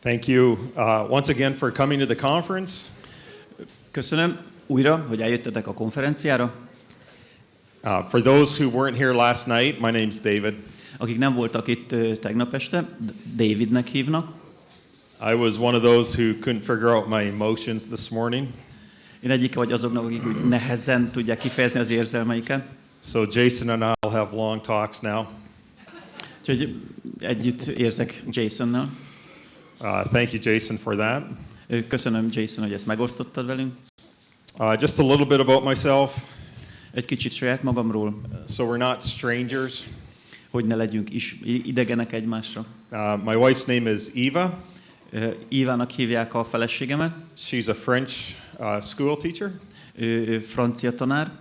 Thank you once again for coming to the conference. Köszönöm újra, hogy eljöttetek a konferenciára. For those who weren't here last night, my name's David. Akik nem voltak itt tegnap este, Davidnek hívnak. I was one of those who couldn't figure out my emotions this morning. Én egyik vagy azoknak, akik úgy nehezen tudják kifejezni az érzelmeiket. So Jason and I'll have long talks now. Úgyhogy együtt érzek Jasonnal. Thank you, Jason, for that. Köszönöm, Jason, hogy ezt megosztottad velünk. Just a little bit about myself. Egy kicsit saját magamról. So we're not strangers. Hogy ne legyünk idegenek egymásra. My wife's name is Eva. Évának hívják a feleségemet. She's a French school teacher. Ő francia tanár.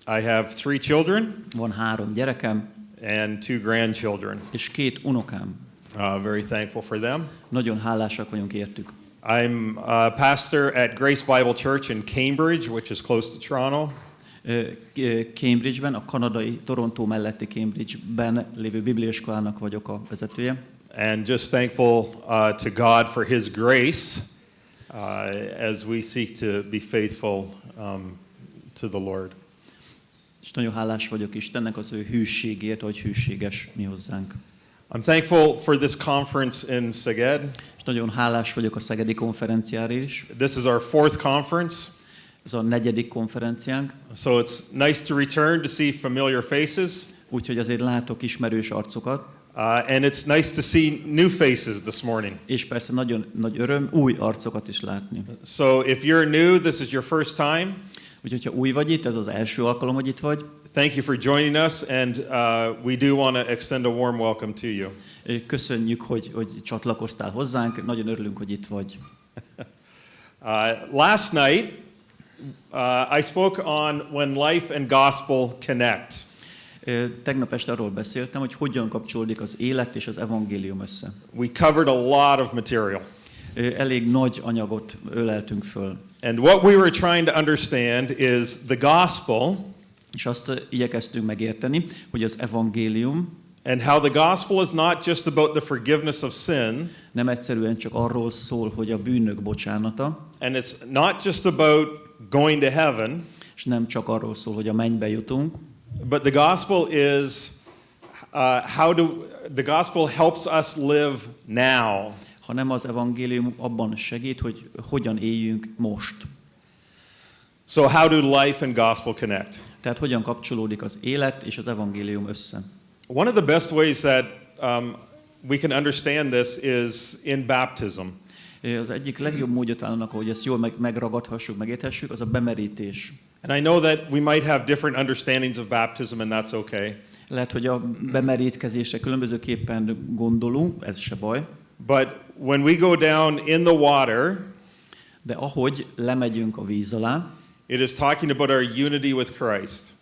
I have 3 children. Van 3 gyerekem. And 2 grandchildren. És 2 unokám. Very thankful for them. Nagyon hálásak vagyunk értük. I'm a pastor at Grace Bible Church in Cambridge, which is close to Toronto. Cambridge-ben, a kanadai Toronto melletti Cambridge-ben lévő bibliaiskolának vagyok a vezetője. And just thankful to God for His grace as we seek to be faithful to the Lord. És nagyon hálás vagyok Istennek az ő hűségért, hogy hűséges mi hozzánk. I'm thankful for this conference in Szeged. És nagyon hálás vagyok a Szegedi konferenciára is. This is our 4th conference. Ez a 4. konferenciánk. So it's nice to return to see familiar faces. Úgyhogy azért látok ismerős arcokat. And it's nice to see new faces this morning. És persze nagyon nagy öröm új arcokat is látni. So if you're new, this is your first time. Úgyhogy ha új vagy itt, ez az első alkalom, hogy itt vagy. Thank you for joining us, and we do want to extend a warm welcome to you. Köszönjük, hogy csatlakoztál hozzánk, nagyon örülünk, hogy itt vagy. Last night, I spoke on when life and gospel connect. Tegnap este arról beszéltem, hogy hogyan kapcsolódik az élet és az evangélium össze. We covered a lot of material. Elég nagy anyagot öleltünk föl. And what we were trying to understand is the gospel. És azt igyekeztünk megérteni, hogy az evangélium and how the gospel is not just about the forgiveness of sin. Nem egyszerűen csak arról szól, hogy a bűnök bocsánata. And it's not just about going to heaven. És nem csak arról szól, hogy a mennybe jutunk. But the gospel is the gospel helps us live now. Hanem az evangélium abban segít, hogy hogyan éljünk most. So how do life and gospel connect? Tehát hogyan kapcsolódik az élet és az evangélium össze? One of the best ways that we can understand this is in baptism. Az egyik legjobb módja talán annak, hogy ezt jól megragadhassuk, megérthessük, az a bemerítés. And I know that we might have different understandings of baptism, and that's okay. Lehet, hogy a bemerítkezésre különbözőképpen gondolunk, ez se baj. But when we go down in the water, de ahogy lemegyünk a víz alá, it is talking about our unity with Christ.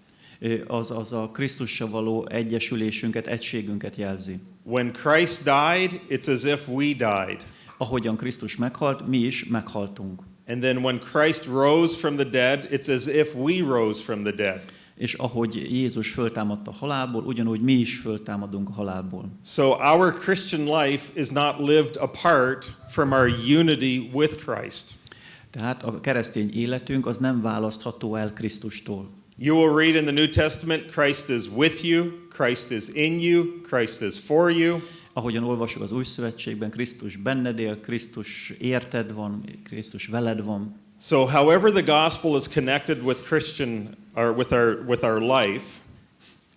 Az a Krisztussal való egyesülésünket, egységünket jelzi. When Christ died, it's as if we died. Ahogyan Krisztus meghalt, mi is meghaltunk. And then when Christ rose from the dead, it's as if we rose from the dead. És ahogy Jézus föltámadt a halálból, ugyanúgy mi is föltámadunk a halálból. So our Christian life is not lived apart from our unity with Christ. Tehát a keresztény életünk az nem választható el Krisztustól. You will read in the New Testament, Christ is with you, Christ is in you, Christ is for you. Ahogyan olvasjuk az Új Szövetségben, Krisztus benned él, Krisztus érted van, Krisztus veled van. So however the gospel is connected with Christian or with our life,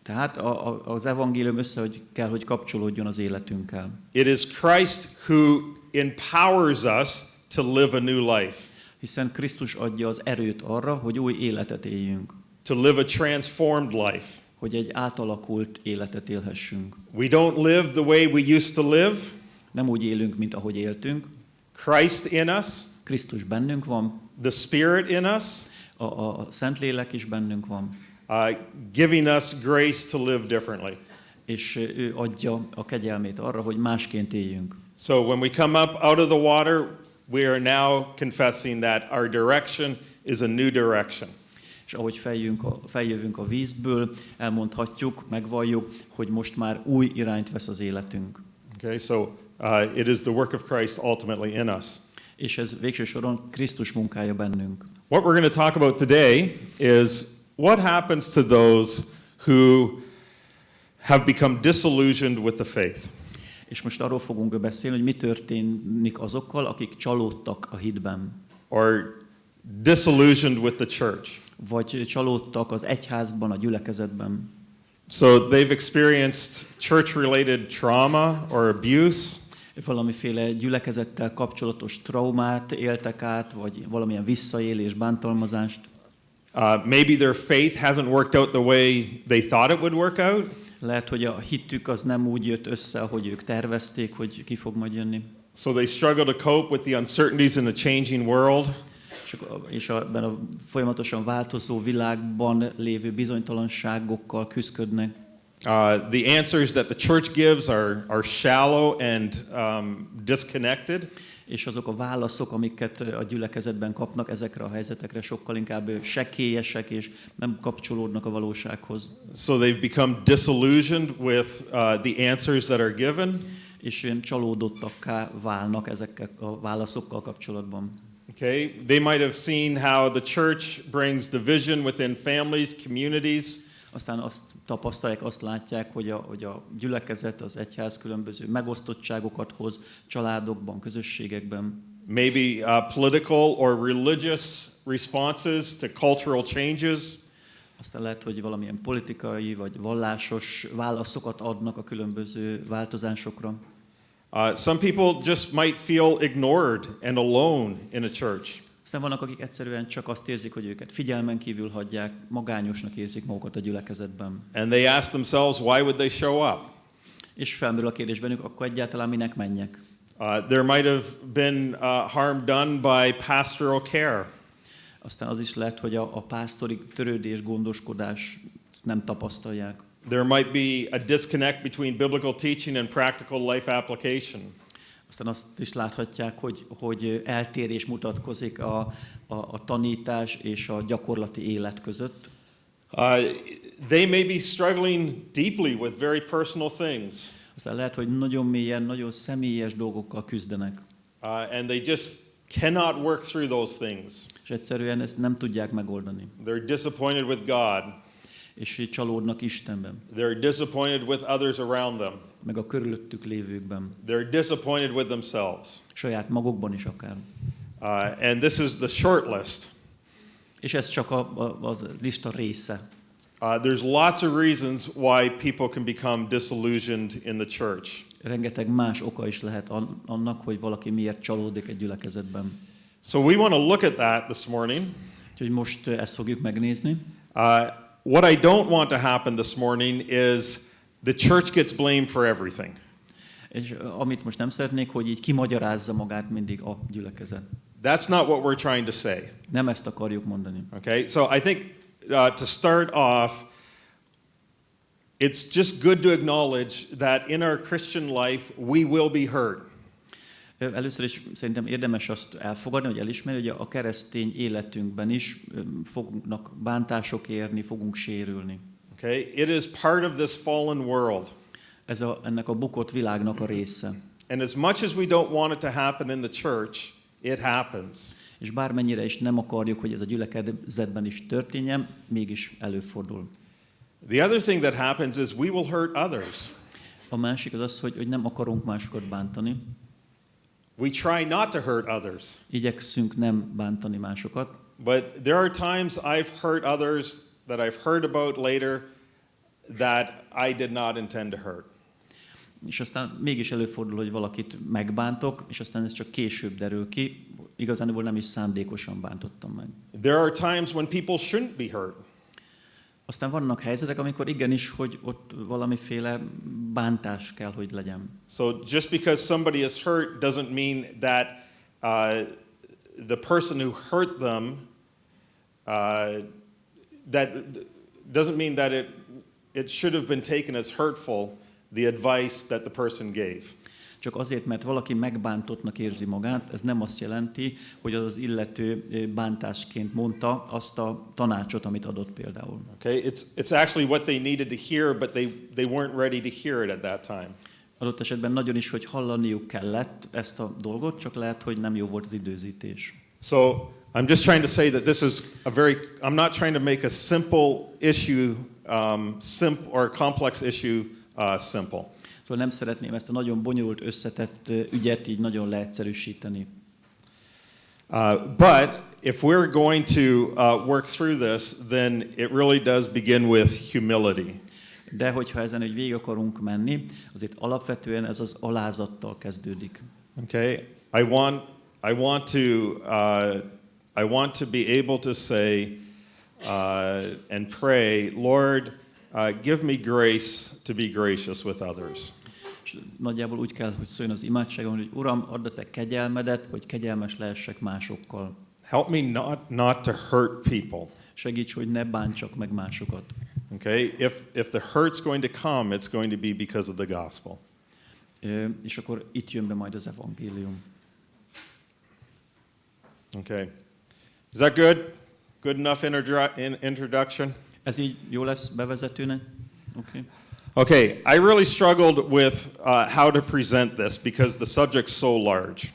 tehát az evangélium hogy kell, hogy kapcsolódjon az életünkkel. It is Christ who empowers us to live a new life. Hiszen Krisztus adja az erőt arra, hogy új életet éljünk. To live a transformed life. Hogy egy átalakult életet élhessünk. We don't live the way we used to live. Nem úgy élünk, mint ahogy éltünk. Christ in us. Krisztus bennünk van. The Spirit in us. A Szentlélek is bennünk van. Giving us grace to live differently. És ő adja a kegyelmét arra, hogy másként éljünk. So when we come up out of the water, we are now confessing that our direction is a new direction. És ahogy feljövünk a vízből, elmondhatjuk, megvalljuk, hogy most már új irányt vesz az életünk. Okay, so It is the work of Christ ultimately in us. És ez végső soron Krisztus munkája bennünk. What we're going to talk about today is what happens to those who have become disillusioned with the faith. És most arról fogunk beszélni, hogy mi történik azokkal, akik csalódtak a hitben. Or disillusioned with the church. Vagy csalódtak az egyházban, a gyülekezetben. So they've experienced church-related trauma or abuse. Valamiféle gyülekezettel kapcsolatos traumát éltek át, vagy valamilyen visszaélés, bántalmazást. Maybe their faith hasn't worked out the way they thought it would work out. Lehet, hogy a hitük az nem úgy jött össze, ahogy ők tervezték, hogy ki fog majd jönni. So they struggle to cope with the uncertainties in the changing world. És ebben a folyamatosan változó világban lévő bizonytalanságokkal küzdködnek. The answers that the church gives are shallow and disconnected. És azok a válaszok, amiket a gyülekezetben kapnak ezekre a helyzetekre, sokkal inkább sekélyesek és nem kapcsolódnak a valósághoz. So they've become disillusioned with the answers that are given. És olyan csalódottakká válnak ezekkel a válaszokkal kapcsolatban. Okay, they might have seen how the church brings division within families, communities. Aztán azt tapasztalják, azt látják, hogy a gyülekezet, az egyház különböző megosztottságokat hoz családokban, közösségekben. Maybe political or religious responses to cultural changes. Aztán lehet, hogy valamilyen politikai vagy vallásos válaszokat adnak a különböző változásokra. Some people just might feel ignored and alone in a church. Aztán vannak, akik egyszerűen csak azt érzik, hogy őket figyelmen kívül hagyják, magányosnak érzik magukat a gyülekezetben. And they ask themselves, why would they show up? És felmerül a kérdés bennük, akkor egyáltalán minek menjek? There might have been harm done by pastoral care. Aztán az is lehet, hogy a pásztori törődés, gondoskodás nem tapasztalják. There might be a disconnect between biblical teaching and practical life application. Aztán azt is láthatják, hogy eltérés mutatkozik a tanítás és a gyakorlati élet között. They may be struggling deeply with very personal things. Aztán lehet, hogy nagyon mélyen, nagyon személyes dolgokkal küzdenek. And they just cannot work through those things. És egyszerűen ezt nem tudják megoldani. They're disappointed with God. És így csalódnak Istenben. They're disappointed with others around them. Meg a körülöttük lévőkben. They're disappointed with themselves. Saját magukban is akár. And this is the short list. És ez csak az lista része. There's lots of reasons why people can become disillusioned in the church. Rengeteg más oka is lehet annak, hogy valaki miért csalódik egy gyülekezetben. So we want to look at that this morning. Úgyhogy most ezt fogjuk megnézni. What I don't want to happen this morning is the church gets blamed for everything. És amit most nem szeretnék, hogy így kimagyarázza magát mindig a gyülekezet. That's not what we're trying to say. Nem ezt akarjuk mondani. Okay, so I think to start off, it's just good to acknowledge that in our Christian life we will be hurt. Először is szerintem érdemes azt elfogadni, hogy elismerni, hogy a keresztény életünkben is fognak bántások érni, fogunk sérülni. Okay, it is part of this fallen world. Ez ennek a bukott világnak a része. And as much as we don't want it to happen in the church, it happens. És bármennyire is nem akarjuk, hogy ez a gyülekezetben is történjen, mégis előfordul. The other thing that happens is we will hurt others. A másik az, hogy nem akarunk másokat bántani. We try not to hurt others. Igyekszünk nem bántani másokat. But there are times I've hurt others that I've heard about later that I did not intend to hurt. És aztán mégis előfordul, hogy valakit megbántok, és aztán ez csak később derül ki. Igazából nem is szándékosan bántottam meg. There are times when people shouldn't be hurt. Aztán vannak helyzetek, amikor igenis, hogy ott valamiféle bántás kell, hogy legyen. So just because somebody is hurt doesn't mean that the person who hurt them that doesn't mean that it should have been taken as hurtful, the advice that the person gave. Csak azért, mert valaki megbántottnak érzi magát, ez nem azt jelenti, hogy az illető bántásként mondta azt a tanácsot, amit adott például. Okay, it's actually what they needed to hear, but they weren't ready to hear it at that time. Adott esetben nagyon is, hogy hallaniuk kellett ezt a dolgot, csak lehet, hogy nem jó volt az időzítés. So I'm just trying to say that this is I'm not trying to make a simple issue or a complex issue simple. Szóval nem szeretném ezt a nagyon bonyolult, összetett ügyet így nagyon leegyszerűsíteni. But if we're going to work through this, then it really does begin with humility. De hogyha ezen úgy végig akarunk menni, azért alapvetően ez az alázattal kezdődik. Okay, I want to be able to say and pray, Lord, give me grace to be gracious with others. És nagyjából úgy kell, hogy szóljon az imádságon, hogy Uram, add a te kegyelmedet, hogy kegyelmes lehessek másokkal. Help me not to hurt people. Segíts, hogy ne bántsak meg másokat. Okay, if the hurt's going to come, it's going to be because of the gospel. És akkor itt jön be majd az evangélium. Okay, is that good? Good enough introduction? Ez így jó lesz bevezetőnek? Okay. Okay, I really struggled with how to present this because the subject's so large.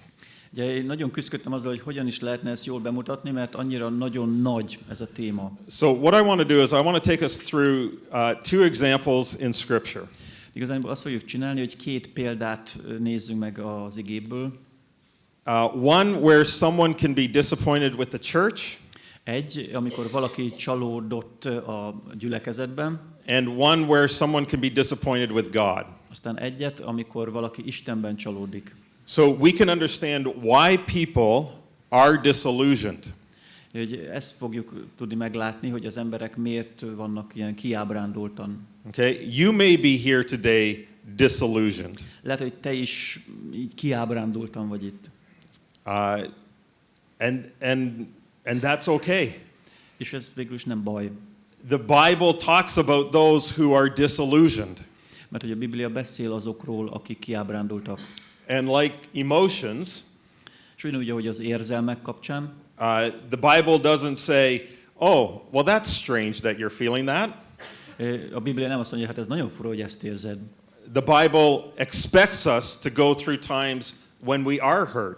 Ugye én nagyon küzdöttem azzal, hogy hogyan is lehetne ezt jól bemutatni, mert annyira nagyon nagy ez a téma. So what I want to do is I want to take us through two examples in Scripture. Igazából azt fogjuk csinálni, hogy két példát nézzünk meg az igéből. One where someone can be disappointed with the church. Egy, amikor valaki csalódott a gyülekezetben. And one where someone can be disappointed with God. Aztán egyet, amikor valaki Istenben csalódik. So we can understand why people are disillusioned. Ezt fogjuk tudni meglátni, hogy az emberek miért vannak ilyen kiábrándultan. Okay, you may be here today disillusioned. Lehet, hogy te is így kiábrándultan vagy itt. And that's okay. És ez végül is nem baj. The Bible talks about those who are disillusioned. Mert hogy a Biblia beszél azokról, akik kiábrándultak. And like emotions, és ugyanúgy, ahogy az érzelmek kapcsán, the Bible doesn't say, oh, well that's strange that you're feeling that. A Biblia nem azt mondja, hát ez nagyon fura, hogy ezt érzed. The Bible expects us to go through times when we are hurt.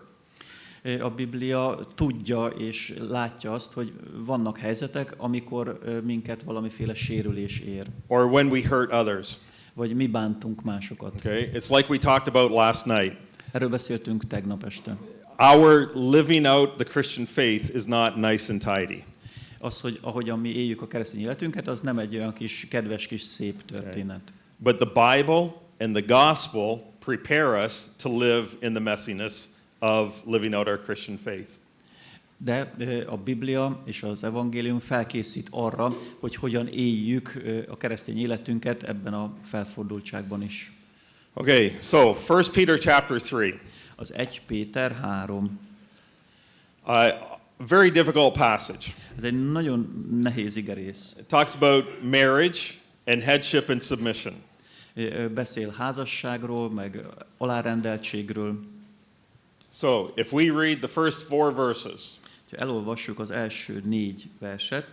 A Biblia tudja és látja azt, hogy vannak helyzetek, amikor minket valamiféle sérülés ér. Or when we hurt others. Vagy mi bántunk másokat. Okay? It's like we talked about last night. Erről beszéltünk tegnap este. Our living out the Christian faith is not nice and tidy. Az, hogy ahogyan mi éljük a keresztény életünket, az nem egy olyan kis kedves kis szép történet. Okay. But the Bible and the gospel prepare us to live in the messiness of living out our Christian faith. De a Biblia és az evangélium felkészít arra, hogy hogyan éljük a keresztény életünket ebben a felfordultságban is. Okay, so 1 Peter chapter 3. Az 1 Péter 3. Very difficult passage. Ez egy nagyon nehéz igerész. It talks about marriage and headship and submission. Beszél házasságról, meg alárendeltségről. So, if we read the first 4 verses. Ha elolvassuk az első 4 verset.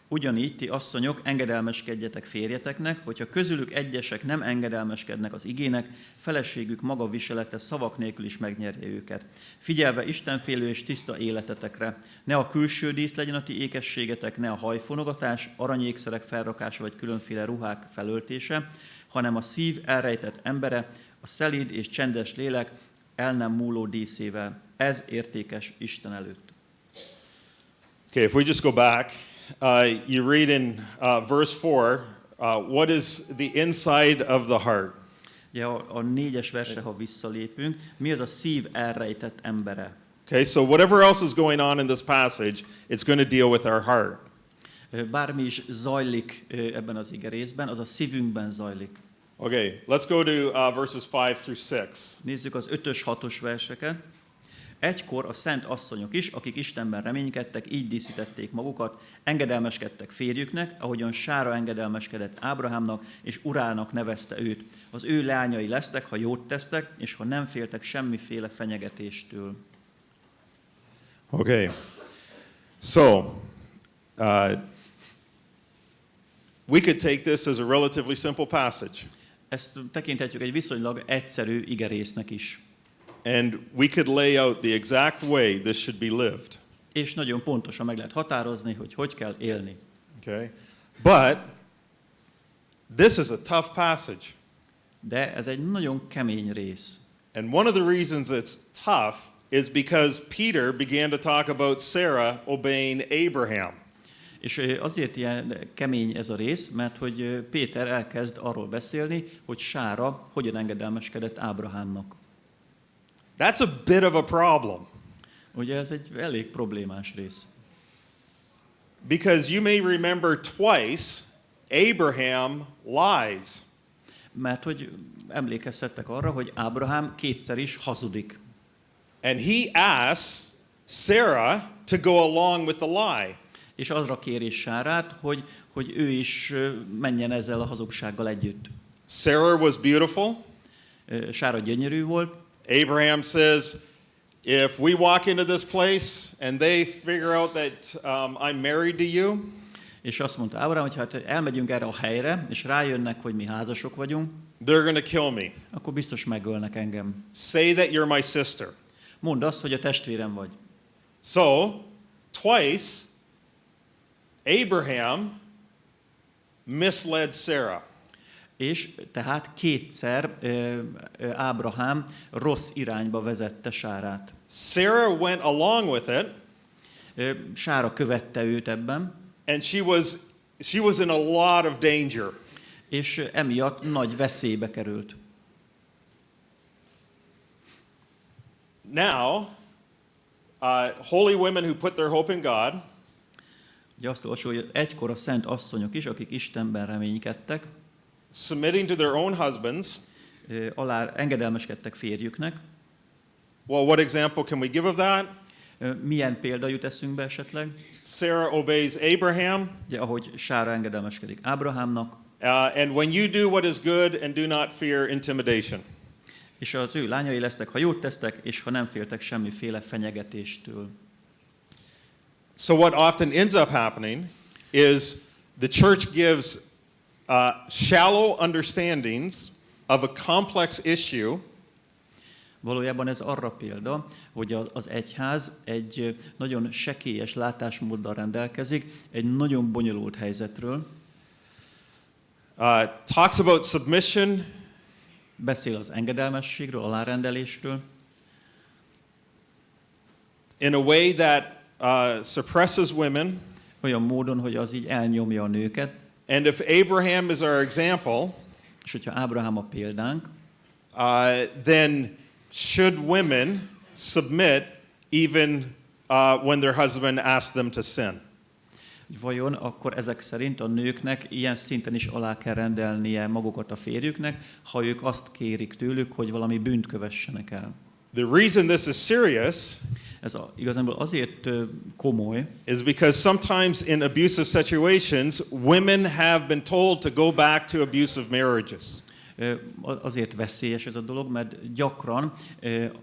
Ugyanígy ti asszonyok engedelmeskedjetek férjeteknek, hogyha közülük egyesek nem engedelmeskednek az igének, feleségük maga viselete szavak nélkül is megnyerje őket. Figyelve istenfélő és tiszta életetekre, ne a külső dísz legyen a ti ékességetek, ne a hajfonogatás, aranyékszerek felrakása vagy különféle ruhák felöltése, hanem a szív elrejtett embere, a szelíd és csendes lélek el nem múló díszével. Ez értékes Isten előtt. Okay, if we just go back, you read in verse 4, what is the inside of the heart? Ja, a 4-es versre, ha visszalépünk, mi az a szív elrejtett embere? Okay, so whatever else is going on in this passage, it's going to deal with our heart. Bármi is zajlik ebben az igerészben, az a szívünkben zajlik. Okay, let's go to verses 5 through 6. Nézzük az 5-ös, 6-os verseket. Egykor a szent asszonyok is, akik Istenben reménykedtek, így díszítették magukat, engedelmeskedtek férjüknek, ahogyan Sára engedelmeskedett Ábrahámnak, és urának nevezte őt. Az ő leányai lesztek, ha jót tesztek, és ha nem féltek semmiféle fenyegetéstől. Okay, so we could take this as a relatively simple passage. Ezt tekinthetjük egy viszonylag egyszerű igerésznek is. And we could lay out the exact way this should be lived. És nagyon pontosan meg lehet határozni, hogy hogy kell élni. Okay? But this is a tough passage. De ez egy nagyon kemény rész. And one of the reasons it's tough is because Peter began to talk about Sarah obeying Abraham. És azért ilyen kemény ez a rész, mert hogy Péter elkezd arról beszélni, hogy Sára hogyan engedelmeskedett Ábrahámnak. That's a bit of a problem. Ugye ez egy elég problémás rész. Because you may remember twice Abraham lies. Mert hogy emlékezhettek arra, hogy Ábrahám kétszer is hazudik. And he asks Sarah to go along with the lie. És azra kéri Sárát, hogy ő is menjen ezzel a hazugsággal együtt. Sarah was beautiful. Sára gyönyörű volt. Abraham says, if we walk into this place and they figure out that I'm married to you, És azt mondta Ábrahám, hogy hát elmegyünk erre a helyre, és rájönnek, hogy mi házasok vagyunk, they're going to kill me. akkor biztos megölnek engem. Say that you're my sister. Mondd azt, hogy a testvérem vagy. So, twice, Abraham misled Sarah. És tehát kétszer Ábrahám rossz irányba vezette Sárát. Sarah went along with it, Sára követte őt ebben, and she was in a lot of danger. és emiatt nagy veszélybe került. Now, holy women who put their hope in God, Ugye azt olvasó, hogy egykor a szent asszonyok is, akik Istenben reménykedtek, submitting to their own husbands. alá engedelmeskedtek férjüknek. Well, what example can we give of that? Milyen példa jut eszünkbe esetleg? Sarah obeys Abraham, Ugye, ahogy Sára engedelmeskedik Ábrahámnak, and when you do what is good and do not fear intimidation. és az ő lányai lesztek, ha jót tesztek, és ha nem féltek semmiféle fenyegetéstől. So what often ends up happening is the church gives shallow understandings of a complex issue. Valójában ez arra példa, hogy az egyház egy nagyon sekélyes látásmóddal rendelkezik, egy nagyon bonyolult helyzetről. Talks about submission, Beszél az engedelmességről, alárendelésről, in a way that suppresses women. olyan módon, hogy az így elnyomja a nőket. And if Abraham is our example, És hogyha Ábrahám a példánk, then should women submit even when their husband asks them to sin? vajon akkor ezek szerint a nőknek ilyen szinten is alá kell rendelnie magukat a férjüknek, ha ők azt kérik tőlük, hogy valami bűnt kövessenek el. The reason this is serious Ez igazából azért komoly, is because sometimes in abusive situations, women have been told to go back to abusive marriages. Azért veszélyes ez a dolog, mert gyakran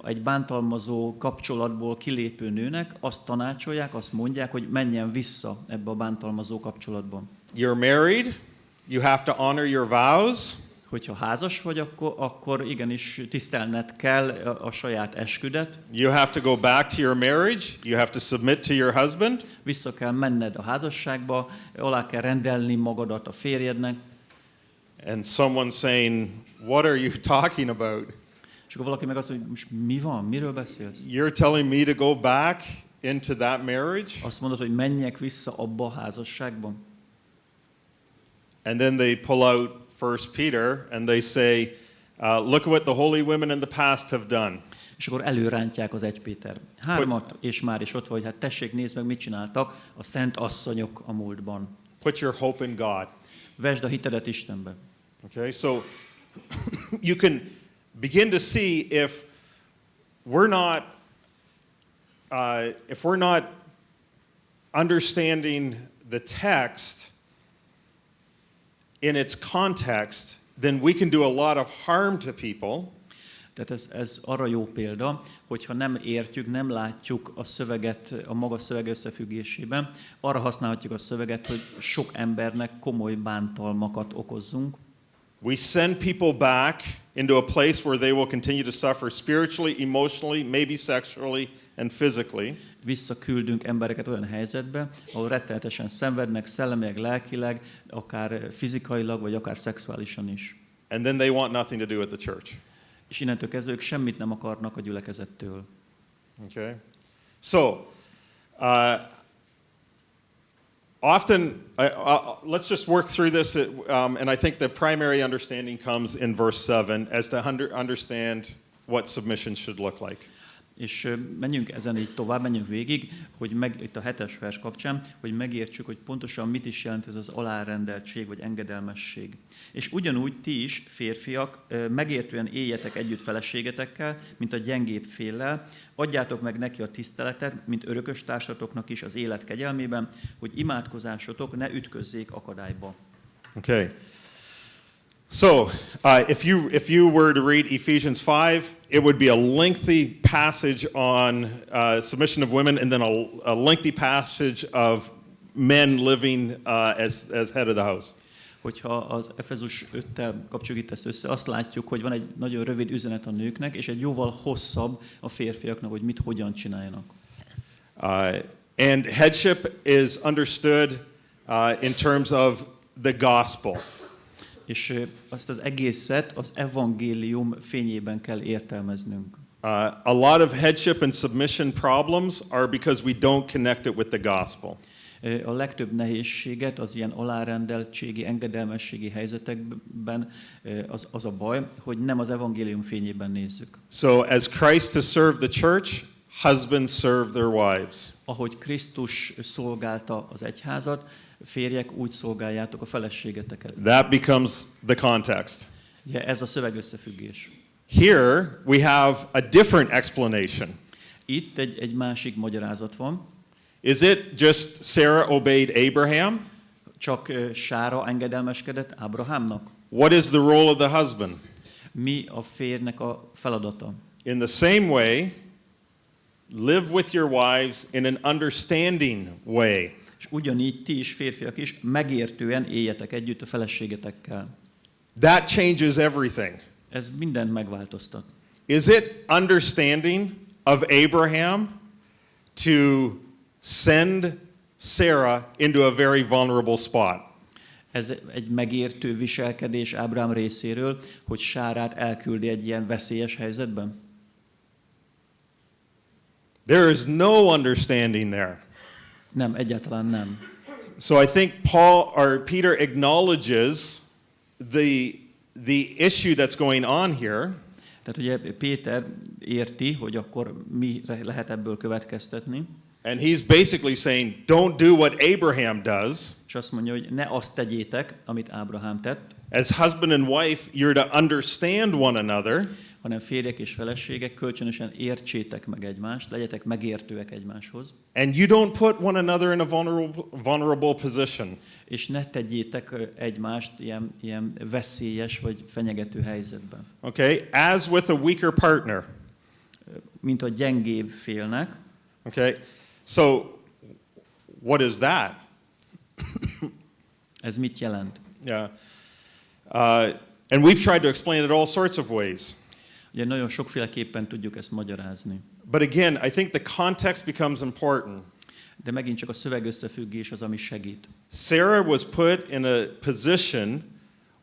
egy bántalmazó kapcsolatból kilépő nőnek azt tanácsolják, azt mondják, hogy menjen vissza ebbe a bántalmazó kapcsolatban. You're married, you have to honor your vows. Hogyha házas vagy, akkor igenis tisztelned kell a saját esküdet. You have to go back to your marriage, you have to submit to your husband. Vissza kell menned a házasságba, alá kell rendelni magadat a férjednek. And someone saying, what are you talking about? És akkor valaki meg azt mondja, most mi van, miről beszélsz? You're telling me to go back into that marriage? Azt mondod, hogy menjek vissza abba a házasságba? And then they pull out 1 Peter and they say, look what the holy women in the past have done. És akkor előrántják az 1 Péter 3-at, és már is ott vagy, hát tessék, nézd meg, mit csináltak a szent asszonyok a múltban. Put your hope in God. Vesd a hitedet Istenbe. Okay, so you can begin to see if we're not understanding the text in its context, then we can do a lot of harm to people. Tehát ez arra jó példa, hogyha nem értjük, nem látjuk a szöveget a maga szöveg összefüggésében, arra használhatjuk a szöveget, hogy sok embernek komoly bántalmakat okozzunk. We send people back into a place where they will continue to suffer spiritually, emotionally, maybe sexually and physically. Visszaküldünk embereket olyan helyzetbe, ahol rettenetesen szenvednek, szellemileg, lelkileg, akár fizikailag, vagy akár szexuálisan is. And then they want nothing to do with the church. És innentől kezdve ők semmit nem akarnak a gyülekezettől. Okay? So, often, let's just work through this, and I think the primary understanding comes in verse 7 as to understand what submission should look like. És menjünk ezen így tovább, menjünk végig, hogy itt a 7-es vers kapcsán, hogy megértsük, hogy pontosan mit is jelent ez az alárendeltség vagy engedelmesség. És ugyanúgy ti is, férfiak, megértően éljetek együtt feleségetekkel, mint a gyengébb féllel, adjátok meg neki a tiszteletet, mint örökös társatoknak is az élet kegyelmében, hogy imádkozásotok ne ütközzék akadályba. Okay. So, if you were to read Ephesians 5, it would be a lengthy passage on submission of women, and then a lengthy passage of men living as head of the house. Hogyha az Efezus 5-tel kapcsoljuk itt ezt össze, azt látjuk, hogy van egy nagyon rövid üzenet a nőknek, és egy jóval hosszabb a férfiaknak, hogy mit, hogyan csináljanak. And headship is understood in terms of the gospel. És azt az egészet az evangélium fényében kell értelmeznünk. A lot of headship and submission problems are because we don't connect it with the gospel. A legtöbb nehézséget az ilyen alárendeltségi, engedelmességi helyzetekben az a baj, hogy nem az evangélium fényében nézzük. So as Christ has served the church, husbands serve their wives. Ahogy Krisztus szolgálta az egyházat, férjek, úgy szolgáljátok a feleségeteket. That becomes the context. Ugye ez a szövegösszefüggés. Here we have a different explanation. Itt egy másik magyarázat van. Is it just Sarah obeyed Abraham? Csak Sára engedelmeskedett Ábrahámnak? What is the role of the husband? Mi a férjnek a feladata? In the same way, live with your wives in an understanding way. És ugyanígy ti is, férfiak is, megértően éljetek együtt a feleségetekkel. That changes everything. Ez mindent megváltoztat. Is it understanding of Abraham to send Sarah into a very vulnerable spot? Ez egy megértő viselkedés Ábrahám részéről, hogy Sárát elküldi egy ilyen veszélyes helyzetben? There is no understanding there. Nem, egyáltalán nem. So I think Peter acknowledges the issue that's going on here. Tehát ugye Péter érti, hogy akkor mi lehet ebből következtetni. And he's basically saying, don't do what Abraham does. És azt mondja, hogy ne azt tegyétek, amit Ábrahám tett. As husband and wife, you're to understand one another. Hanem férjek és feleségek, kölcsönösen értsétek meg egymást, legyetek megértőek egymáshoz. And you don't put one another in a vulnerable position. És ne tegyétek egymást ilyen veszélyes vagy fenyegető helyzetben. Okay, as with a weaker partner. Mint a gyengébb félnek. Okay, so what is that? Ez mit jelent? Yeah, and we've tried to explain it all sorts of ways. Ugye nagyon sokféleképpen tudjuk ezt magyarázni. But again, I think the context becomes important. De megint csak a szövegösszefüggés az, ami segít. Sarah was put in a position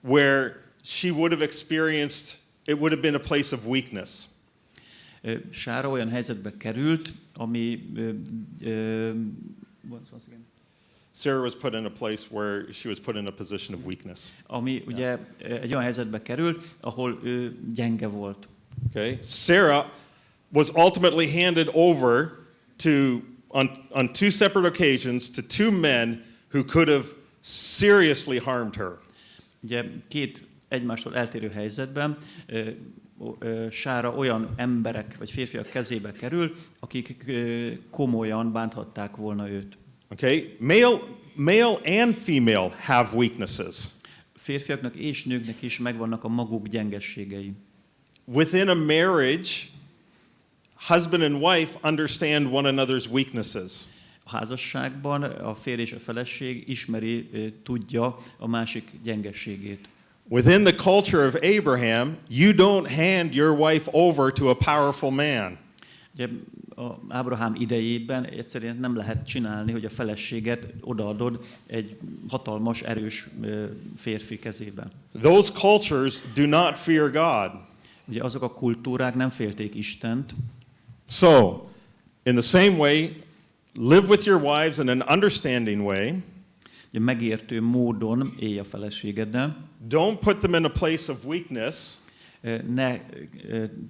where she would have experienced, it would have been a place of weakness. Sára olyan helyzetbe került, ami Sarah was put in a place where she was put in a position of weakness. Ami ugye egy olyan helyzetbe került, ahol ő gyenge volt. Okay? Sarah was ultimately handed over to on two separate occasions to two men who could have seriously harmed her. Ugye két egymástól eltérő helyzetben Sára olyan emberek vagy férfiak kezébe kerül, akik komolyan bánthatták volna őt. Okay? Male and female have weaknesses. Férfiaknak és nőknek is megvannak a maguk gyengességei. within a marriage, husband and wife understand one another's weaknesses. A házasságban a férj és a feleség ismeri, tudja a másik gyengeségét. Within the culture of Abraham, you don't hand your wife over to a powerful man. Ugye Ábrahám idejében egyszerűen nem lehet csinálni, hogy a feleséget odaadod egy hatalmas, erős férfi kezébe. Those cultures do not fear God. Ugye azok a kultúrák nem félték Istent. So, in the same way, live with your wives in an understanding way. Ugye megértő módon élj a feleségeddel. Don't put them in a place of weakness. Ne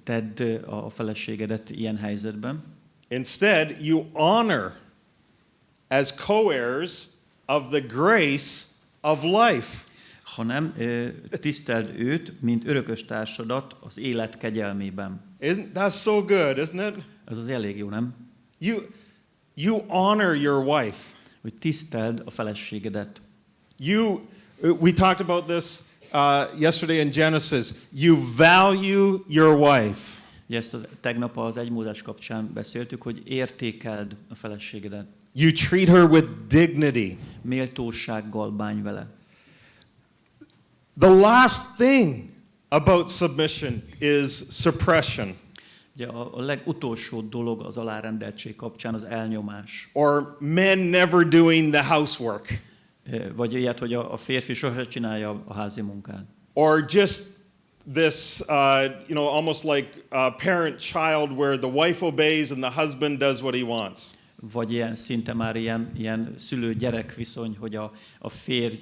tedd a feleségedet ilyen helyzetben. Instead, you honor as co-heirs of the grace of life. Hanem tiszteld őt, mint örökös társadat az élet kegyelmében. Isn't that so good, isn't it? Ez az elég jó, nem? You honor your wife. Hogy tiszteld a feleségedet. We talked about this yesterday in Genesis. You value your wife. Ugye ezt tegnap az egymódás kapcsán beszéltük, hogy értékeld a feleségedet. You treat her with dignity. Méltósággal bánj vele. The last thing about submission is suppression. Ugye a legutolsó dolog az alárendeltség kapcsán az elnyomás. Or men never doing the housework. Vagy ilyet, hogy a férfi sosem csinálja a házi munkát. Or just this, almost like parent-child where the wife obeys and the husband does what he wants. Vagy szinte már ilyen szülő-gyerek viszony, hogy a férj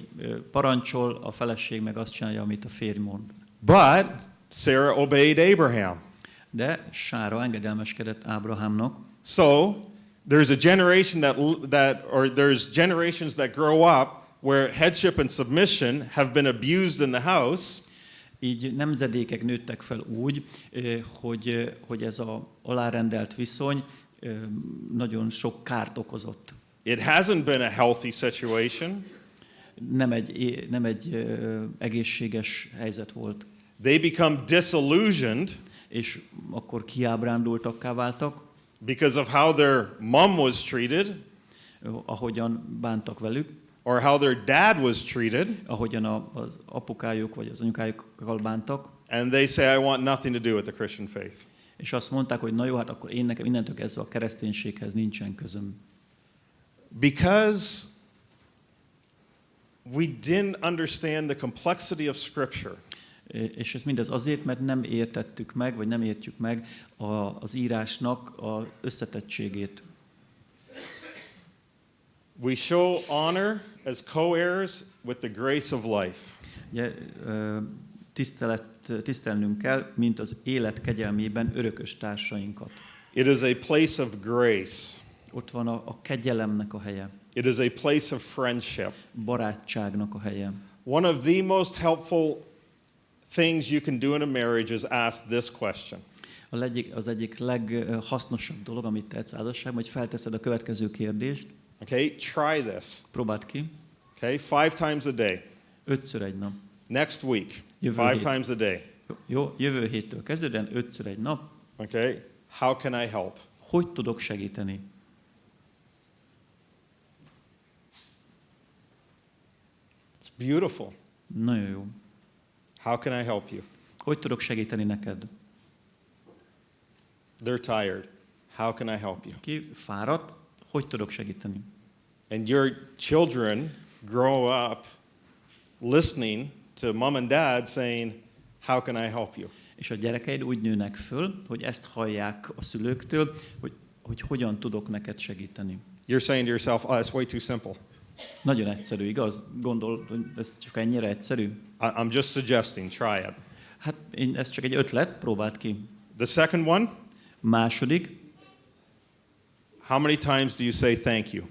parancsol, a feleség meg azt csinálja, amit a férj mond. But Sarah obeyed Abraham. De Sára engedelmeskedett Ábrahámnak. So there's a generation there's generations that grow up where headship and submission have been abused in the house. Így nemzedékek nőttek fel úgy, hogy ez az alárendelt viszony nagyon sok kárt okozott. It hasn't been a healthy situation. Nem egy egészséges helyzet volt. They become disillusioned. És akkor kiábrándultakká váltak. Because of how their mom was treated. Ahogyan bántak velük. Or how their dad was treated. Ahogyan az apukájuk vagy az anyukájukkal bántak. And they say, I want nothing to do with the Christian faith. És azt mondták, hogy na jó, hát akkor én nekem innentől kezdve a kereszténységhez nincsen közöm. Because we didn't understand the complexity of Scripture. És ez mindez azért, mert nem értettük meg, vagy nem értjük meg az írásnak az összetettségét. We show honor as co-heirs with the grace of life. Ugye, tisztelnünk kell, mint az élet kegyelmében örökös társainkat. It is a place of grace. Ott van a kegyelemnek a helye. It is a place of friendship. Barátságnak a helye. One of the most helpful things you can do in a marriage is ask this question. Az egyik leghasznosabb dolog, amit tehetsz házasságban, hogy felteszed a következő kérdést. Okay, try this. Próbáld ki. Okay, 5 times a day. 5-ször egy nap. Next week, Jövő 5 hét. times a day. Jó, jövő héttől kezdődően 5-ször egy nap. Okay, how can I help? Hogy tudok segíteni? It's beautiful. Nagyon jó. How can I help you? Hogy tudok segíteni neked? They're tired. How can I help you? Ki fáradt? Hogy tudok segíteni? And your children grow up listening to mom and dad saying, how can I help you? És a gyerekeid úgy nőnek föl, hogy ezt hallják a szülőktől, hogy hogyan tudok neked segíteni. You're saying to yourself, oh, that's way too simple. Nagyon egyszerű, igaz? Gondol, hogy ez csak ennyire egyszerű? I'm just suggesting, try it. Hát ez csak egy ötlet, próbáld ki. The second one, Második, how many times do you say thank you?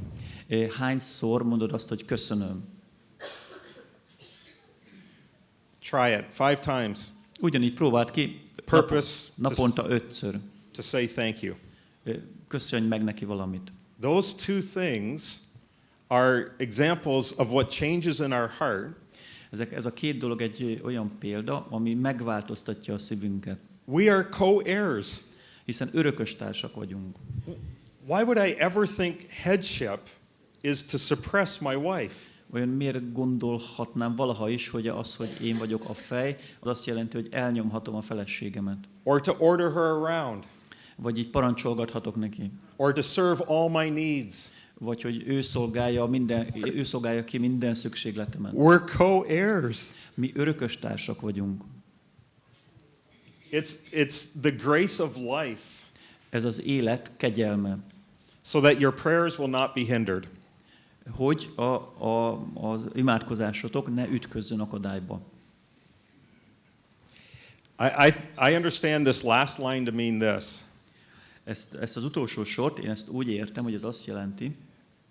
hányszor mondod azt, hogy köszönöm? Try it 5 times. Ugyanígy próbáld ki. Purpose Naponta 5-ször. to say thank you. Köszönj meg neki valamit. Those two things are examples of what changes in our heart. Ez a két dolog egy olyan példa, ami megváltoztatja a szívünket. We are co-heirs. Hiszen örökös társak vagyunk. Why would I ever think headship is to suppress my wife? Olyan miért gondolhatnám valaha is, hogy az, hogy én vagyok a fej, az azt jelenti, hogy elnyomhatom a feleségemet. Or to order her around? Vagy így parancsolgathatok neki. Or to serve all my needs? Vagy hogy ő szolgálja ki minden szükségletemet. We're co-heirs. Mi örökös társak vagyunk. It's the grace of life. Ez az élet kegyelme. So that your prayers will not be hindered. Hogy az imádkozásotok ne ütközzön akadályba. I understand this last line to mean this. Ezt az utolsó sort, én ezt úgy értem, hogy ez azt jelenti,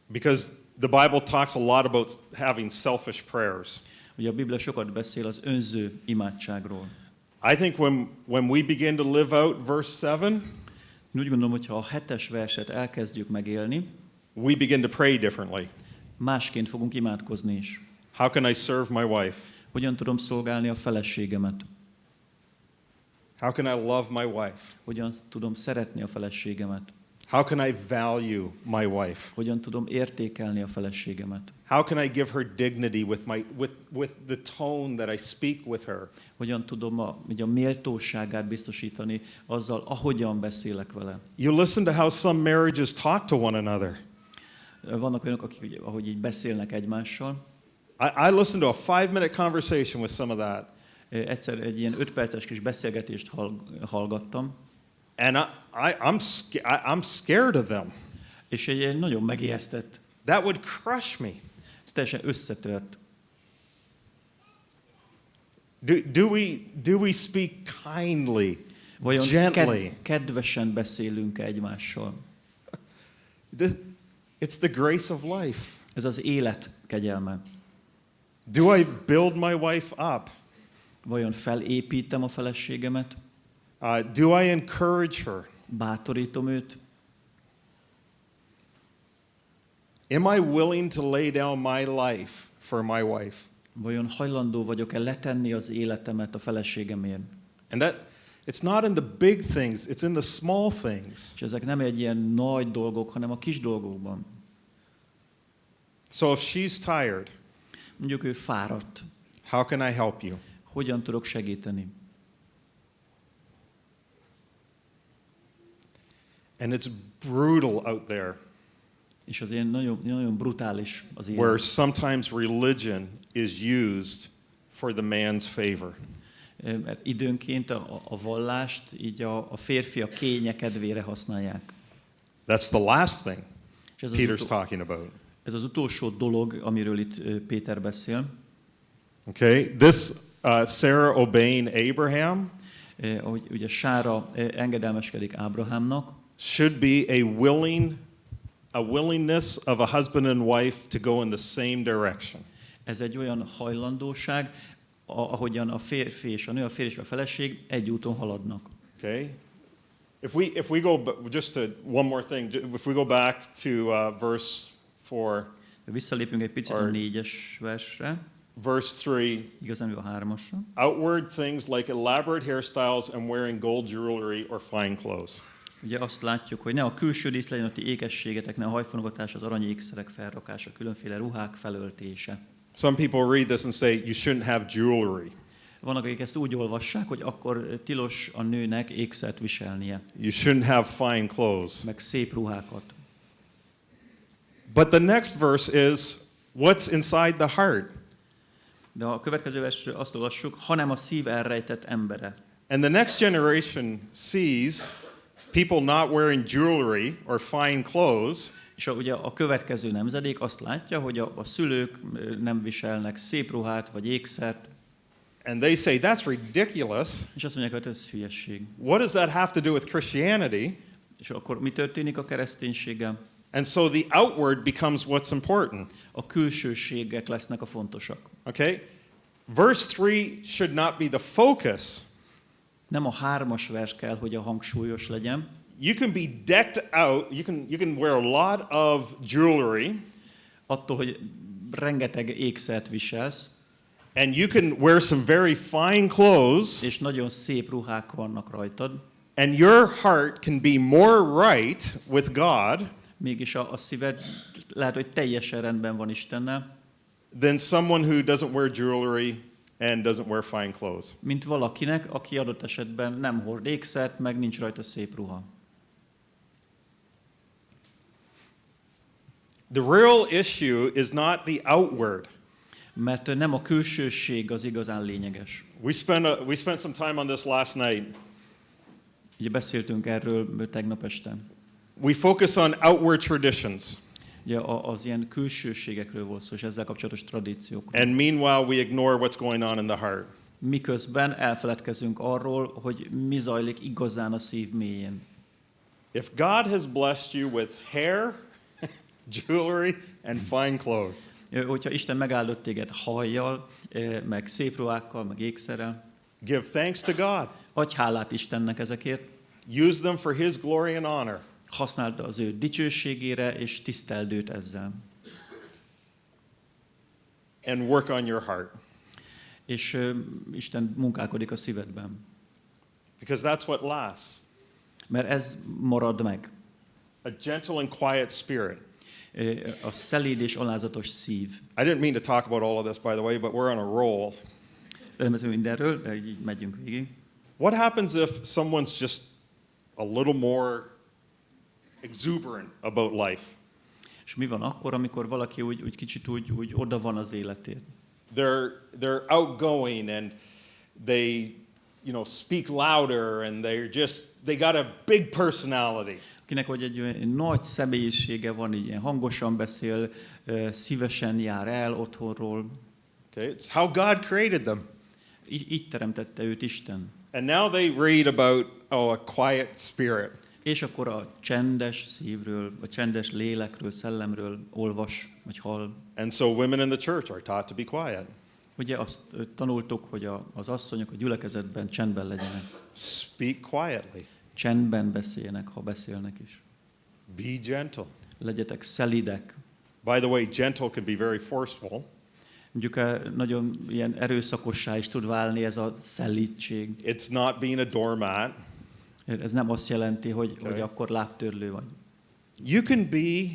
because the Bible talks a lot about having selfish prayers. Ugye a Biblia sokat beszél az önző imádságról. I think when we begin to live out verse 7, Én úgy gondolom, hogy ha a 7-es verset elkezdjük megélni, we begin to pray differently. másként fogunk imádkozni is. How can I serve my wife? Hogyan tudom szolgálni a feleségemet? How can I love my wife? Hogyan tudom szeretni a feleségemet? How can I value my wife? Hogyan tudom értékelni a feleségemet? How can I give her dignity with the tone that I speak with her? Hogyan tudom a méltóságát biztosítani azzal, ahogyan beszélek vele? You listen to how some marriages talk to one another. Vannak olyanok, akik ahogy így beszélnek egymással. I listened to a 5-minute conversation with some of that. Egyszer egy ilyen 5 perces kis beszélgetést hallgattam. And I'm scared of them. És egy nagyon megijesztett. That would crush me. Teljesen összetört. Do we speak kindly, Vajon gently? kedvesen beszélünk egymással? It's the grace of life. Ez az élet kegyelme. Do I build my wife up? Vajon felépítem a feleségemet? Do I encourage her? Bátorítom őt? Am I willing to lay down my life for my wife? Vajon hajlandó vagyok-e letenni az életemet a feleségemért? And it's not in the big things, it's in the small things. És ezek nem egy ilyen nagy dolgok, hanem a kis dolgokban. So if she's tired, Mondjuk ő fáradt. how can I help you? Hogyan tudok segíteni? And it's brutal out there. És az ilyen nagyon, nagyon brutális az élet. Where sometimes religion is used for the man's favor. Mert időnként a vallást így a férfi a kénye kedvére használják. That's the last thing És ez Peter's talking about. Ez az utolsó dolog, amiről itt Péter beszél. Okay, this Sarah obeying Abraham Ahogy ugye Sára engedelmeskedik Ábrahámnak, should be a willingness of a husband and wife to go in the same direction. ez egy olyan hajlandóság, ahogyan a férfi és a nő, a férj és a feleség egy úton haladnak. Okay, if we go just to one more thing, if we go back to verse 4, Visszalépünk egy picit a 4-es versre, verse 3. igazán a 3-asra. Outward things like elaborate hairstyles and wearing gold jewelry or fine clothes. Ugye azt látjuk, hogy ne a külső dísz legyen a ti ékességetek, ne a hajfonogatás, az aranyékszerek felrakása, különféle ruhák felöltése. Some people read this and say you shouldn't have jewelry. Vannak, akik ezt úgy olvassák, hogy akkor tilos a nőnek ékszert viselnie, You shouldn't have fine clothes. meg szép ruhákat. But the next verse is what's inside the heart. De a következő versről azt olvassuk, hanem a szív elrejtett embere. And the next generation sees people not wearing jewelry or fine clothes. És ugye a következő nemzedék azt látja, hogy a szülők nem viselnek szép ruhát vagy ékszert. And they say that's ridiculous. És azt mondják, hogy ez hülyesség. What does that have to do with Christianity? És akkor mi történik a kereszténységgel? And so the outward becomes what's important. A külsőségek lesznek a fontosak. Okay? Verse 3 should not be the focus. Nem a 3-as vers kell, hogy a hangsúlyos legyen. You can be decked out, you can wear a lot of jewelry, Attól, hogy rengeteg ékszert viselsz, and you can wear some very fine clothes, és nagyon szép ruhák vannak rajtad, and your heart can be more right with God mégis a szíved lehet, hogy teljesen rendben van Istennel, than someone who doesn't wear jewelry and doesn't wear fine clothes. mint valakinek, aki adott esetben nem hord ékszert, meg nincs rajta szép ruha. The real issue is not the outward. Mert nem a külsőség az igazán lényeges. We spent some time on this last night. Ugye beszéltünk erről tegnap este. We focus on outward traditions. Ugye az ilyen külsőségekről volt szó, és ezzel kapcsolatos tradíciókról. And meanwhile we ignore what's going on in the heart. Miközben elfeledkezünk arról, hogy mi zajlik igazán a szív mélyén. If God has blessed you with hair, jewelry and fine clothes, Hogyha Isten megáldott téged hajjal, meg szép ruhákkal, meg ékszerrel, give thanks to God. adj hálát Istennek ezekért, Use them for His glory and honor. használd az ő dicsőségére, és tiszteld őt ezzel. And work on your heart. És Isten munkálkodik a szívedben. Because that's what lasts. Mert ez marad meg. A gentle and quiet spirit. A szelíd és alázatos szív. I didn't mean to talk about all of this, by the way, but we're on a roll. Nem mindenről, de így megyünk végig. What happens if someone's just a little more exuberant about life? És mi van akkor, amikor valaki úgy kicsit úgy oda van az életért? They're outgoing and they, speak louder and they got a big personality. Akinek hogy egy olyan nagy személyisége van, így ilyen hangosan beszél, szívesen jár el otthonról. Okay, it's how God created them. Így teremtette őt Isten. And now they read about a quiet spirit. És akkor a csendes szívről, a csendes lélekről, szellemről olvas, vagy hall. And so women in the church are taught to be quiet. Ugye azt tanultuk, hogy az asszonyok a gyülekezetben csendben legyenek. Speak quietly. Csendben beszéljenek, ha beszélnek is. Be gentle. Legyetek szelidek. By the way, gentle can be very forceful. Mondjuk nagyon ilyen erőszakossá is tud válni ez a szelídség. It's not being a doormat. Ez nem azt jelenti, hogy akkor lábtörlő vagy.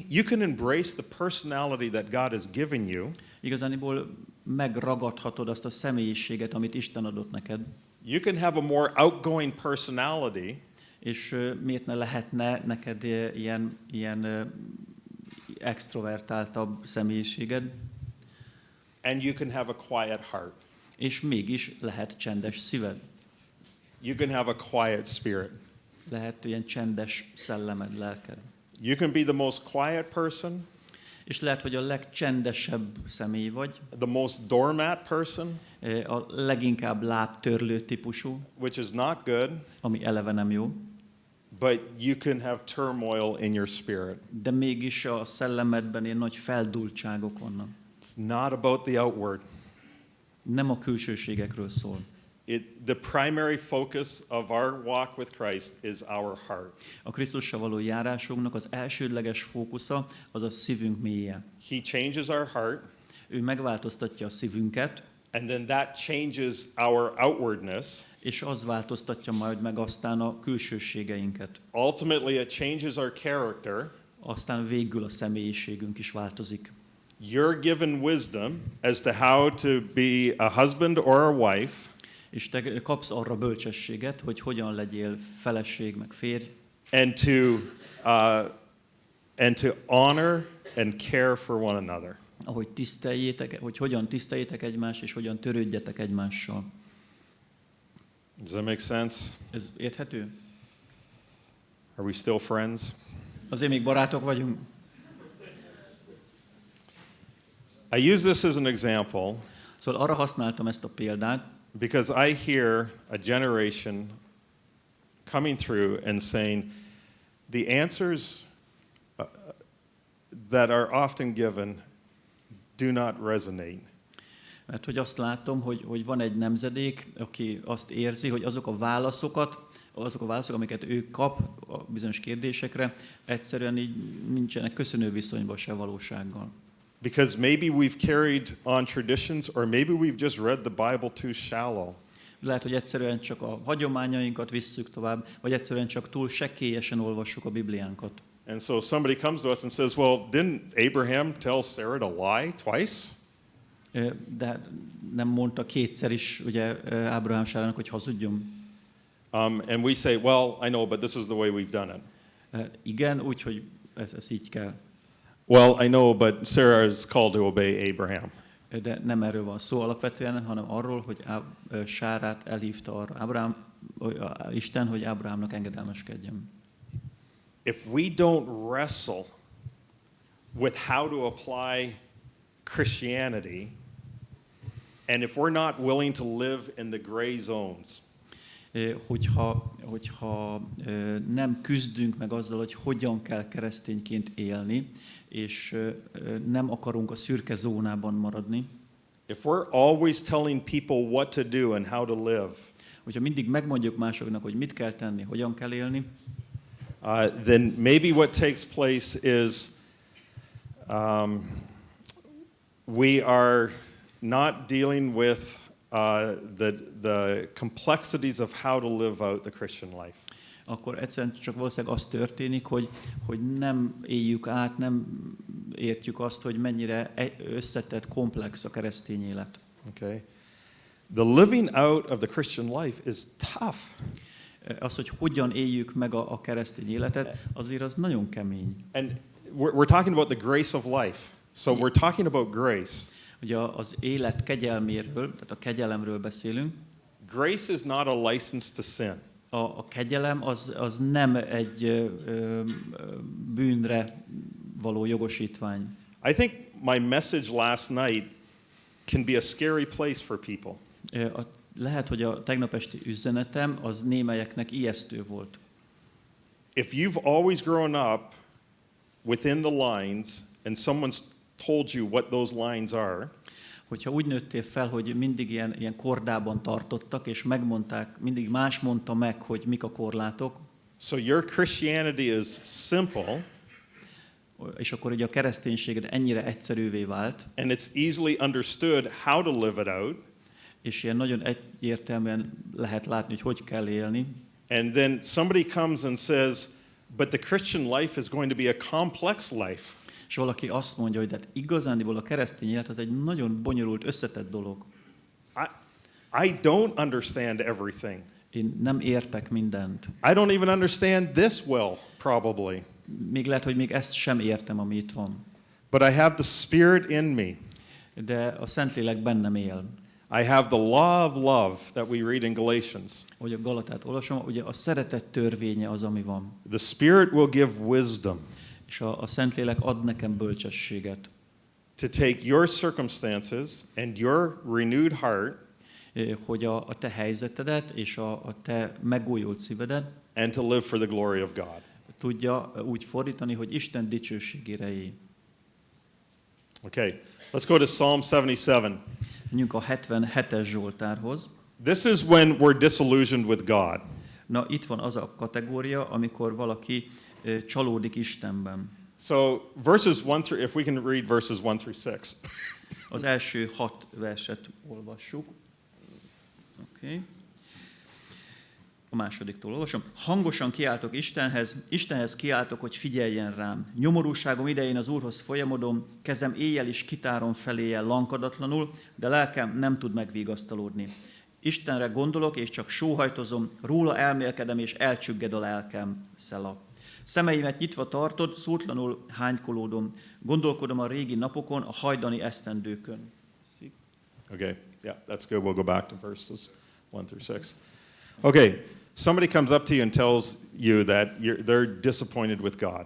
You can embrace the personality that God has given you. Igazániból megragadhatod azt a személyiséget, amit Isten adott neked. You can have a more outgoing personality. És miért ne lehetne neked ilyen extrovertáltabb személyiséged? And you can have a quiet heart. És mégis lehet csendes szíved. You can have a quiet spirit. Lehet ilyen csendes szellemed, lelked. You can be the most quiet person. És lehet, hogy a legcsendesebb személy vagy. The most doormat person. A leginkább lábtörlő típusú. Which is not good. Ami eleve nem jó. But you can have turmoil in your spirit. De mégis a szellemedben ilyen nagy feldultságok vannak. It's not about the outward. Nem a külsőségekről szól. The primary focus of our walk with Christ is our heart. A Krisztussal való járásunknak az elsődleges fókusza az a szívünk mélye. He changes our heart. Ő megváltoztatja a szívünket. And then that changes our outwardness. És az változtatja majd meg aztán a külsőségeinket. Ultimately it changes our character. Aztán végül a személyiségünk is változik. You're given wisdom as to how to be a husband or a wife. És te kapsz arra bölcsességet, hogy hogyan legyél feleség meg férj. And to honor and care for one another. Hogy hogyan tiszteljétek egymást, és hogyan törődjetek egymással. Does that make sense? Ez érthető? Are we still friends? Azért még barátok vagyunk. I use this as an example. Szóval arra használtam ezt a példát, because I hear a generation coming through and saying the answers that are often given do not resonate. Mert hogy azt látom, hogy van egy nemzedék, aki azt érzi, hogy azok a válaszok, amiket ő kap a bizonyos kérdésekre, egyszerűen így nincsenek köszönő viszonyban se valósággal. Because maybe we've carried on traditions, or maybe we've just read the Bible too shallow. Lehet, hogy egyszerűen csak a hagyományainkat visszük tovább, vagy egyszerűen csak túl sekélyesen olvassuk a Bibliánkat. And so somebody comes to us and says, well, didn't Abraham tell Sarah to lie twice? De nem mondta kétszer is, ugye, Ábrahám Sárának, hogy hazudjon. And we say, well, I know, but this is the way we've done it. Igen, úgyhogy ez így kell. Well, I know, but Sarah is called to obey Abraham. De nem erről van szó alapvetően, hanem arról, hogy Sárát elhívta arra Isten, hogy Ábrahámnak engedelmeskedjen. If we don't wrestle with how to apply Christianity, and if we're not willing to live in the gray zones, hogyha nem küzdünk meg azzal, hogy hogyan kell keresztényként élni, és nem akarunk a szürke zónában maradni, if we're always telling people what to do and how to live, hogyha mindig megmondjuk másoknak, hogy mit kell tenni, hogyan kell élni, then maybe what takes place is we are not dealing with the complexities of how to live out the Christian life. akkor egyszerűen csak valószínűleg az történik, hogy nem éljük át, nem értjük azt, hogy mennyire összetett, komplex a keresztény élet. Okay. The living out of the Christian life is tough. Az, hogy hogyan éljük meg a keresztény életet, azért az nagyon kemény. And we're talking about the grace of life. So we're talking about grace. Ugye az élet kegyelméről, tehát a kegyelemről beszélünk. Grace is not a license to sin. A kegyelem az nem egy bűnre való jogosítvány. I think my message last night can be a scary place for people. Lehet, hogy a tegnap esti üzenetem az némelyeknek ijesztő volt. If you've always grown up within the lines and someone's told you what those lines are, hogyha úgy nőttél fel, hogy mindig ilyen kordában tartottak, és megmondták, mindig más mondta meg, hogy mik a korlátok. So your Christianity is simple. És akkor ugye a kereszténységed ennyire egyszerűvé vált. And it's easily understood how to live it out. És ilyen nagyon egyértelműen lehet látni, hogy kell élni. And then somebody comes and says, but the Christian life is going to be a complex life. És valaki azt mondja, hogy hát igazándiból a keresztény élet az egy nagyon bonyolult, összetett dolog. I don't understand everything. Én nem értek mindent. I don't even understand this well, probably. Még lehet, hogy még ezt sem értem, ami itt van. But I have the Spirit in me. De a Szentlélek bennem él. I have the law of love that we read in Galatians. Hogy a Galatát olvasom, ugye a szeretet törvénye az, ami van. The Spirit will give wisdom. És a Szentlélek ad nekem bölcsességet. To take your circumstances and your renewed heart, hogy a te helyzetedet és a te megújult szívedet and to live for the glory of God. Tudja úgy fordítani, hogy Isten dicsőségére élj. Okay, let's go to Psalm 77. Menjünk a 77-es Zsoltárhoz. This is when we're disillusioned with God. Na, itt van az a kategória, amikor valaki csalódik Istenben. So verses 1 through, if we can read verses 1 through 6. Az első 6 verset olvassuk. Okay. A másodiktól olvasom. Hangosan kiáltok Istenhez kiáltok, hogy figyeljen rám. Nyomorúságom idején az Úrhoz folyamodom, kezem éjjel is kitárom feléje lankadatlanul, de lelkem nem tud megvigasztalódni. Istenre gondolok, és csak sóhajtozom, róla elmélkedem, és elcsügged a lelkem. Szela. Szemeimet nyitva tartod, szótlanul hánykolódom. Gondolkodom a régi napokon, a hajdani esztendőkön. Okay, yeah, that's good. We'll go back to verses 1 through 6. Okay, somebody comes up to you and tells you that they're disappointed with God.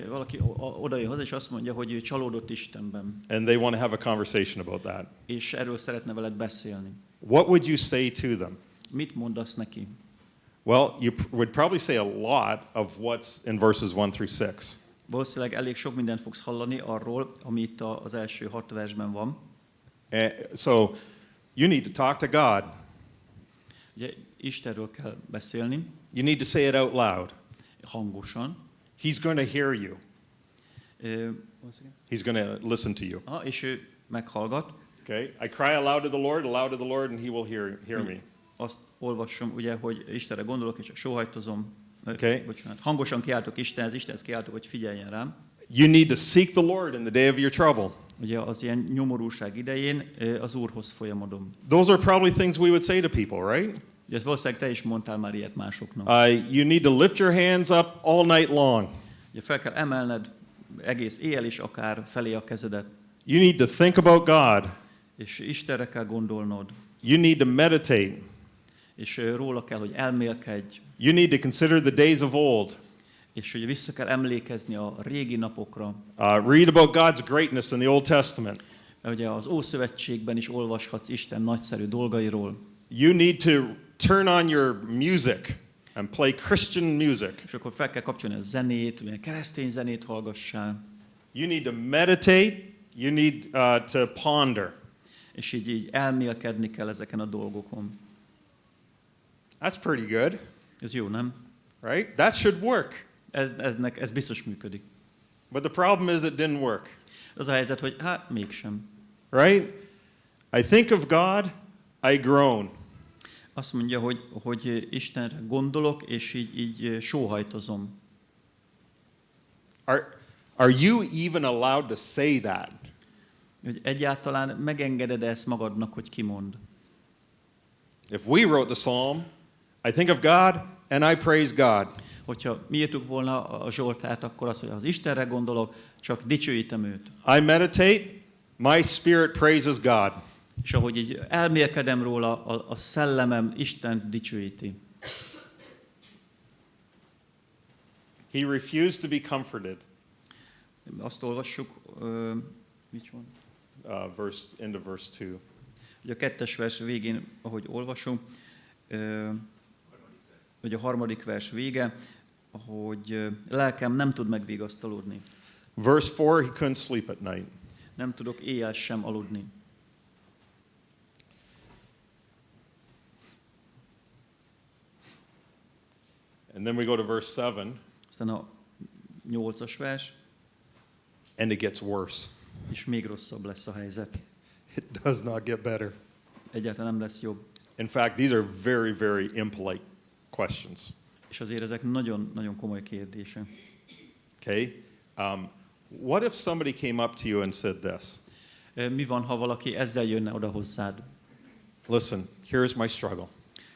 Valaki oda jön hozzá, és azt mondja, hogy ő csalódott Istenben. And they want to have a conversation about that. És erről szeretne veled beszélni. What would you say to them? Mit mondasz neki? Well, you would probably say a lot of what's in verses 1 through 6. Valószínűleg elég sok mindent fogsz hallani arról, ami itt az első 6 versben van. So, you need to talk to God. Ugye Istenről kell beszélni. You need to say it out loud. Hangosan. He's going to hear you. He's going to listen to you. És ő meghallgat. Okay? I cry aloud to the Lord, and he will hear me. Azt olvasom, ugye, hogy Istenre gondolok, és sóhajtozom. Okay. Bocsánat, hangosan kiáltok Istenhez kiáltok, hogy figyeljen rám. You need to seek the Lord in the day of your trouble. Ugye az ilyen nyomorúság idején az Úrhoz folyamodom. Those are probably things we would say to people, right? Ugye valószínűleg te is mondtál már ilyet másoknak. You need to lift your hands up all night long. Ugye fel kell emelned egész éjjel is akár felé a kezedet. You need to think about God. És Istenre kell gondolnod. You need to meditate. És róla kell, hogy elmélkedj. You need to consider the days of old. És ugye vissza kell emlékezni a régi napokra. Read about God's greatness in the Old Testament. Ugye az Ószövetségben is olvashatsz Isten nagyszerű dolgairól. You need to turn on your music and play Christian music. És akkor fel kell kapcsolni a zenét, milyen keresztény zenét hallgassál. You need to meditate. You need to ponder. És így elmélkedni kell ezeken a dolgokon. That's pretty good, Ez jó, nem? right? That should work. Ez biztos működik. But the problem is it didn't work, Az a helyzet, hogy mégsem. right? I think of God, I groan. Azt mondja, hogy Istenre gondolok, és így sóhajtozom. Are you even allowed to say that? Hogy egyáltalán megengeded ezt magadnak, hogy kimond. If we wrote the psalm, I think of God and I praise God. Hogyha mi írtuk volna a Zsoltárt, akkor az, hogy az Istenre gondolok, csak dicsőítem őt. I meditate, my spirit praises God. És ahogy így elmélkedem róla, a szellemem Istent dicsőíti. He refused to be comforted. Azt olvassuk, mit van? End of verse 2. Ugye a 2. vers végén, ahogy olvasom, vagy a 3. vers vége, hogy lelkem nem tud megvigasztalódni. Verse 4, he couldn't sleep at night. Nem tudok éjjel sem aludni. And then we go to verse 7. Aztán a 8. vers, And it gets worse. és még rosszabb lesz a helyzet. It does not get better. Egyáltalán nem lesz jobb. In fact, these are very, very impolite questions. És azért ezek nagyon komoly kérdések. Okay? What if somebody came up to you and said this? Mi van, ha valaki ezzel jönne oda hozzád? Listen, here's my struggle.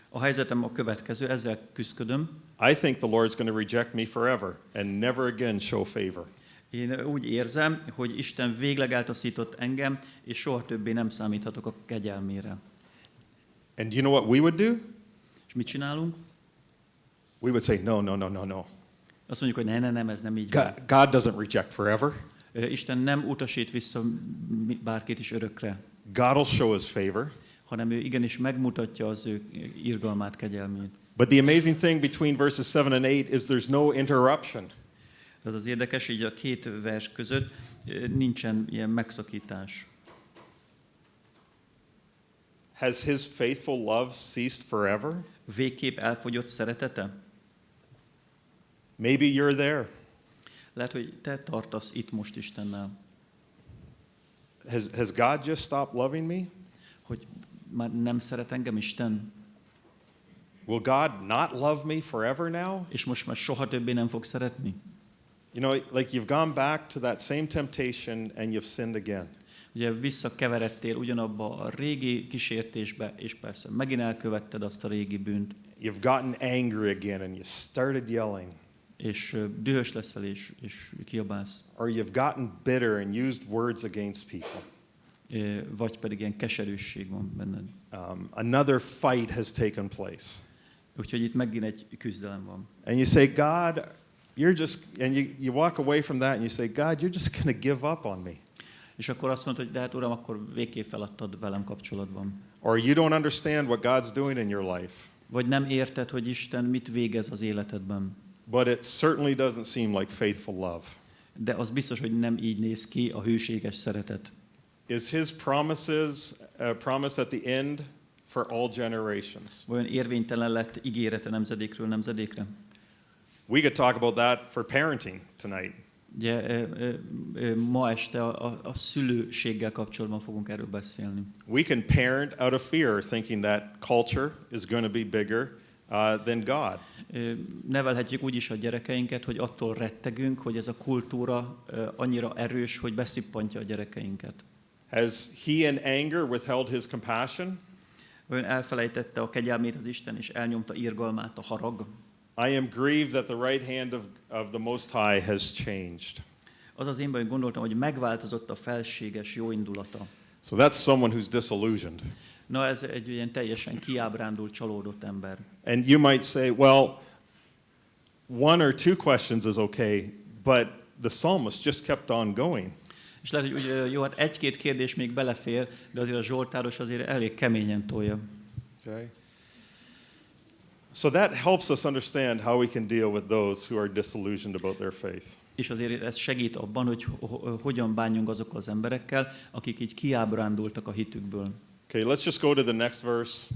A helyzetem a következő, ezzel küzdködöm. I think the Lord's going to reject me forever and never again show favor. Én úgy érzem, hogy Isten végleg eltaszított engem, és soha többé nem számíthatok a kegyelmére. And you know what we would do? És mit csinálunk? We would say, no, no, no, no, no. Azt mondjuk, hogy nem, ez nem így van. God doesn't reject forever. Isten nem utasít vissza bárkit is örökre, God will show his favor. hanem ő igenis megmutatja az ő irgalmát, kegyelmét. But the amazing thing between verses 7 and 8 is there's no interruption. Ez az érdekes, így a 2 vers között nincsen ilyen megszakítás. Has his faithful love ceased forever? Végképp elfogyott szeretete? Maybe you're there. Lehet, hogy te tartasz itt most Istennel. Has God just stopped loving me? Hogy már nem szeret engem Isten? Will God not love me forever now? És most már soha többé nem fog szeretni? You know, like you've gone back to that same temptation and you've sinned again. Ugye visszakeveredtél ugyanabba a régi kísértésbe, és persze megint elkövetted azt a régi bűnt. You've gotten angry again and you started yelling. És dühös leszel, és kiabálsz. Or you've gotten bitter and used words against people. Vagy pedig ilyen keserűség van benned. Another fight has taken place. Úgyhogy itt megint egy küzdelem van. And you say, God, you walk away from that and you say, God, you're just going to give up on me. És akkor azt mondod, hogy de hát Uram, akkor végképp feladtad velem kapcsolatban. Or you don't understand what God's doing in your life. Vagy nem érted, hogy Isten mit végez az életedben. But it certainly doesn't seem like faithful love. De az biztos, hogy nem így néz ki a hűséges szeretet. Is his promise at the end for all generations? Olyan érvénytelen lett ígérete nemzedékről nemzedékre? We could talk about that for parenting tonight. Ugye, ma este a szülőséggel kapcsolatban fogunk erről beszélni. We can parent out of fear, thinking that culture is going to be bigger than God. Nevelhetjük úgy is a gyerekeinket, hogy attól rettegünk, hogy ez a kultúra annyira erős, hogy beszippantja a gyerekeinket. Has he in anger withheld his compassion? Ön elfelejtette a kegyelmét az Isten, és elnyomta irgalmát a harag. I am grieved that the right hand of the Most High has changed. Az az én bajom, gondoltam, hogy megváltozott a felséges jóindulata. So that's someone who's disillusioned. Na, ez egy ilyen teljesen kiábrándult, csalódott ember. And you might say, well, one or two questions is okay, but the psalmist just kept on going. És lehet, hogy jó, hát egy-két kérdés még belefér, de azért a zsoltáros azért elég keményen tolja. Okay. So that helps us understand how we can deal with those who are disillusioned about their faith. És azért ez segít abban, hogy hogyan bánjunk azokkal az emberekkel, akik így kiábrándultak a hitükből. Okay, let's just go to the next verse.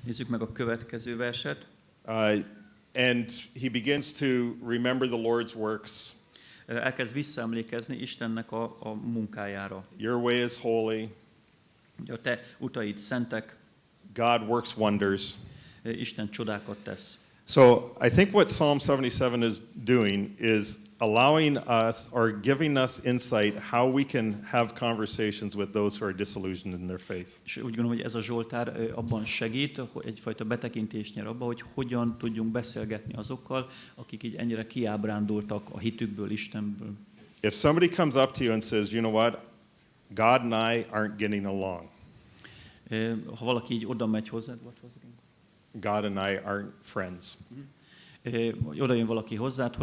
Nézzük meg a következő verset. And he begins to remember the Lord's works. Elkezd visszaemlékezni Istennek a munkájára. Your way is holy. A te utaid szentek. God works wonders. Isten csodákat tesz. So I think what Psalm 77 is doing is allowing us or giving us insight how we can have conversations with those who are disillusioned in their faith. És úgy gondolom, hogy ez a Zsoltár abban segít, hogy egyfajta betekintést nyer abba, hogy hogyan tudjunk beszélgetni azokkal, akik így ennyire kiábrándultak a hitükből, Istenből. If somebody comes up to you and says, you know what, God and I aren't getting along. Ha valaki így oda megy hozzád, God and I aren't friends. Oda jön valaki hozzád,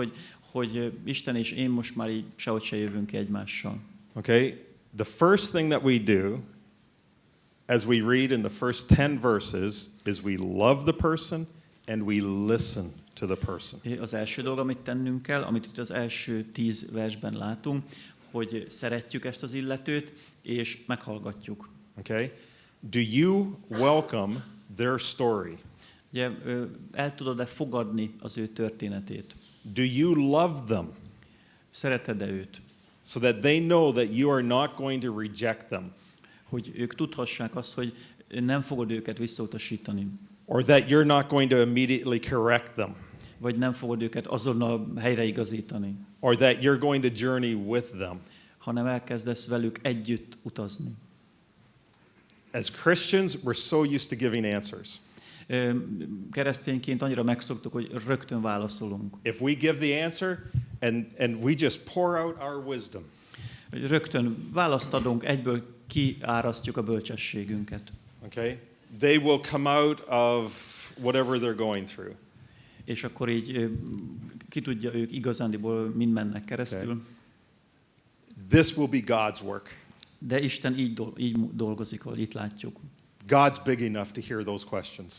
hogy Isten és én most már így sehogy se jövünk ki egymással. Okay? The first thing that we do as we read in the first 10 verses is we love the person and we listen to the person. Az első dolog, amit tennünk kell, amit itt az első 10 versben látunk, hogy szeretjük ezt az illetőt, és meghallgatjuk. Okay? Do you welcome their story? Ugye, el tudod-e fogadni az ő történetét? Do you love them? Szereted-e őt? So that they know that you are not going to reject them. Hogy ők tudhassák azt, hogy nem fogod őket visszautasítani. Or that you're not going to immediately correct them. Vagy nem fogod őket azonnal helyreigazítani. Or that you're going to journey with them. Hanem elkezdesz velük együtt utazni. As Christians, we're so used to giving answers. Keresztényként annyira megszoktuk, hogy rögtön válaszolunk. If we give the answer and we just pour out our wisdom. Rögtön választ adunk, egyből kiárasztjuk a bölcsességünket. Okay? They will come out of whatever they're going through. És akkor így ki tudja ők igazándiból mind mennek keresztül. Okay. This will be God's work. De Isten így dolgozik, ahogy itt látjuk. God's big enough to hear those questions.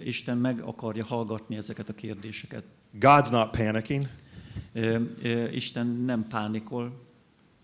Isten meg akarja hallgatni ezeket a kérdéseket. God's not panicking. Isten nem pánikol.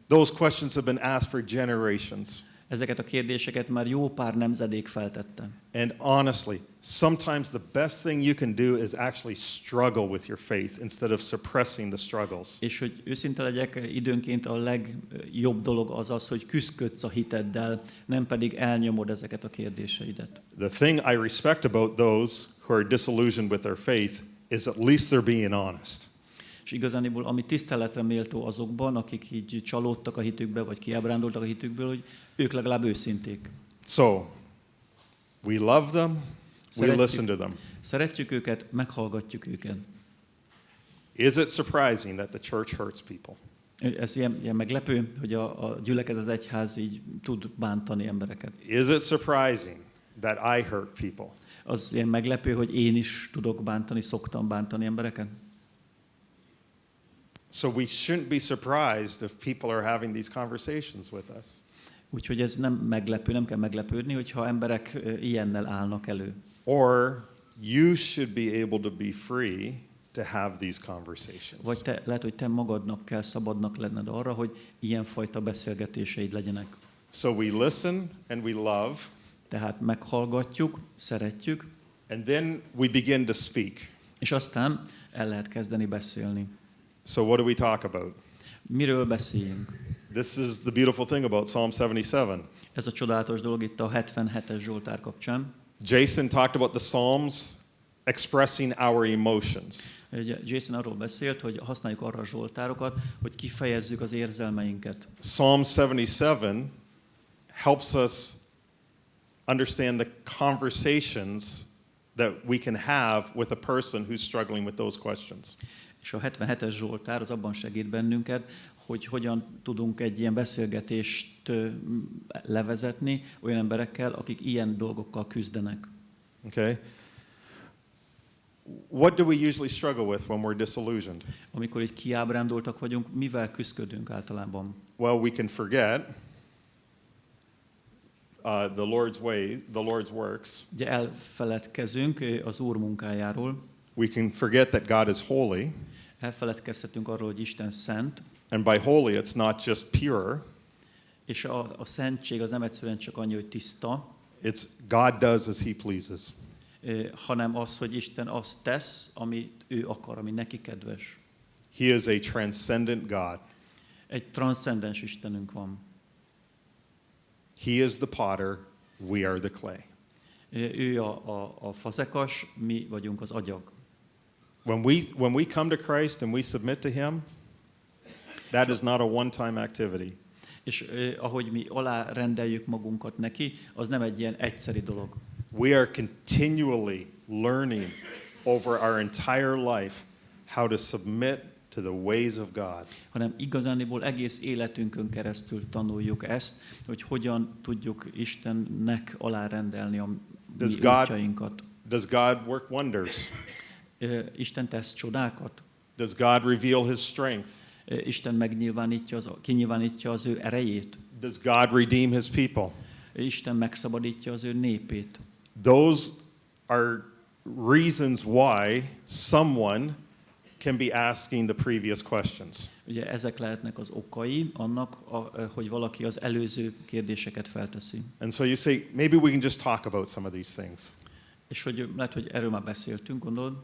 Those questions have been asked for generations. Ezeket a kérdéseket már jó pár nemzedék feltette. And honestly, sometimes the best thing you can do is actually struggle with your faith instead of suppressing the struggles. És hogy őszinte legyek, időnként a legjobb dolog az, hogy küzdködsz a hiteddel, nem pedig elnyomod ezeket a kérdéseidet. The thing I respect about those who are disillusioned with their faith is at least they're being honest. És igazániból, ami tiszteletre méltó azokban, akik így csalódtak a hitükbe, vagy kiábrándultak a hitükből, hogy ők legalább őszinték. So, we love them, we listen to them. Szeretjük őket, meghallgatjuk őket. Is it surprising that the church hurts people? Ez ilyen meglepő, hogy a gyülekezet, az egyház így tud bántani embereket. Is it surprising that I hurt people? Az ilyen meglepő, hogy én is tudok bántani, szoktam bántani embereket. So we shouldn't be surprised if people are having these conversations with us. Úgyhogy ez nem meglepő, nem kell meglepődni, hogyha emberek ilyennel állnak elő. Or you should be able to be free to have these conversations. Vagy lehet, hogy te magadnak kell szabadnak lenned arra, hogy ilyenfajta beszélgetéseid legyenek. So we listen and we love. Tehát meghallgatjuk, szeretjük. And then we begin to speak. És aztán el lehet kezdeni beszélni. So what do we talk about? Miről beszéljünk? This is the beautiful thing about Psalm 77. Ez a csodálatos dolog itt a 77-es Zsoltár kapcsán. Jason talked about the Psalms expressing our emotions. Ugye Jason arról beszélt, hogy használjuk arra a zsoltárokat, hogy kifejezzük az érzelmeinket. Psalm 77 helps us understand the conversations that we can have with a person who's struggling with those questions. És a 77-es Zsoltár az abban segít bennünket, hogy hogyan tudunk egy ilyen beszélgetést levezetni olyan emberekkel, akik ilyen dolgokkal küzdenek. Okay? What do we usually struggle with when we're disillusioned? Amikor így kiábrándultak vagyunk, mivel küzdködünk általában? Well, we can forget the Lord's way, the Lord's works. Ugye elfeledkezünk az Úr munkájáról, We can forget that God is holy, elfeledkezhetünk arról, hogy Isten szent, and by holy it's not just pure, és a szentség az nem egyszerűen csak annyi, hogy tiszta, it's God does as he pleases. hanem az, hogy Isten azt tesz, amit ő akar, ami neki kedves. He is a transcendent God. Egy transzcendens Istenünk van. He is the potter, we are the clay. Ő a fazekas, mi vagyunk az agyag. When we come to Christ and we submit to him, that is not a one-time activity. És ahogy mi alárendeljük magunkat neki, az nem egy ilyen egyszeri dolog. We are continually learning over our entire life how to submit to the ways of God. Hanem igazániból egész életünkön keresztül tanuljuk ezt, hogy hogyan tudjuk Istennek alárendelni a mi útjainkat. Does God work wonders? Isten tesz csodákat. Does God reveal his strength? Isten kinyilvánítja az ő erejét. Does God redeem his people? Isten megszabadítja az ő népét. Those are reasons why someone can be asking the previous questions. Ugye ezek lehetnek az okai annak, hogy valaki az előző kérdéseket felteszi. And so you say, maybe we can just talk about some of these things. És hogy lehet, hogy erről már beszéltünk, gondolod?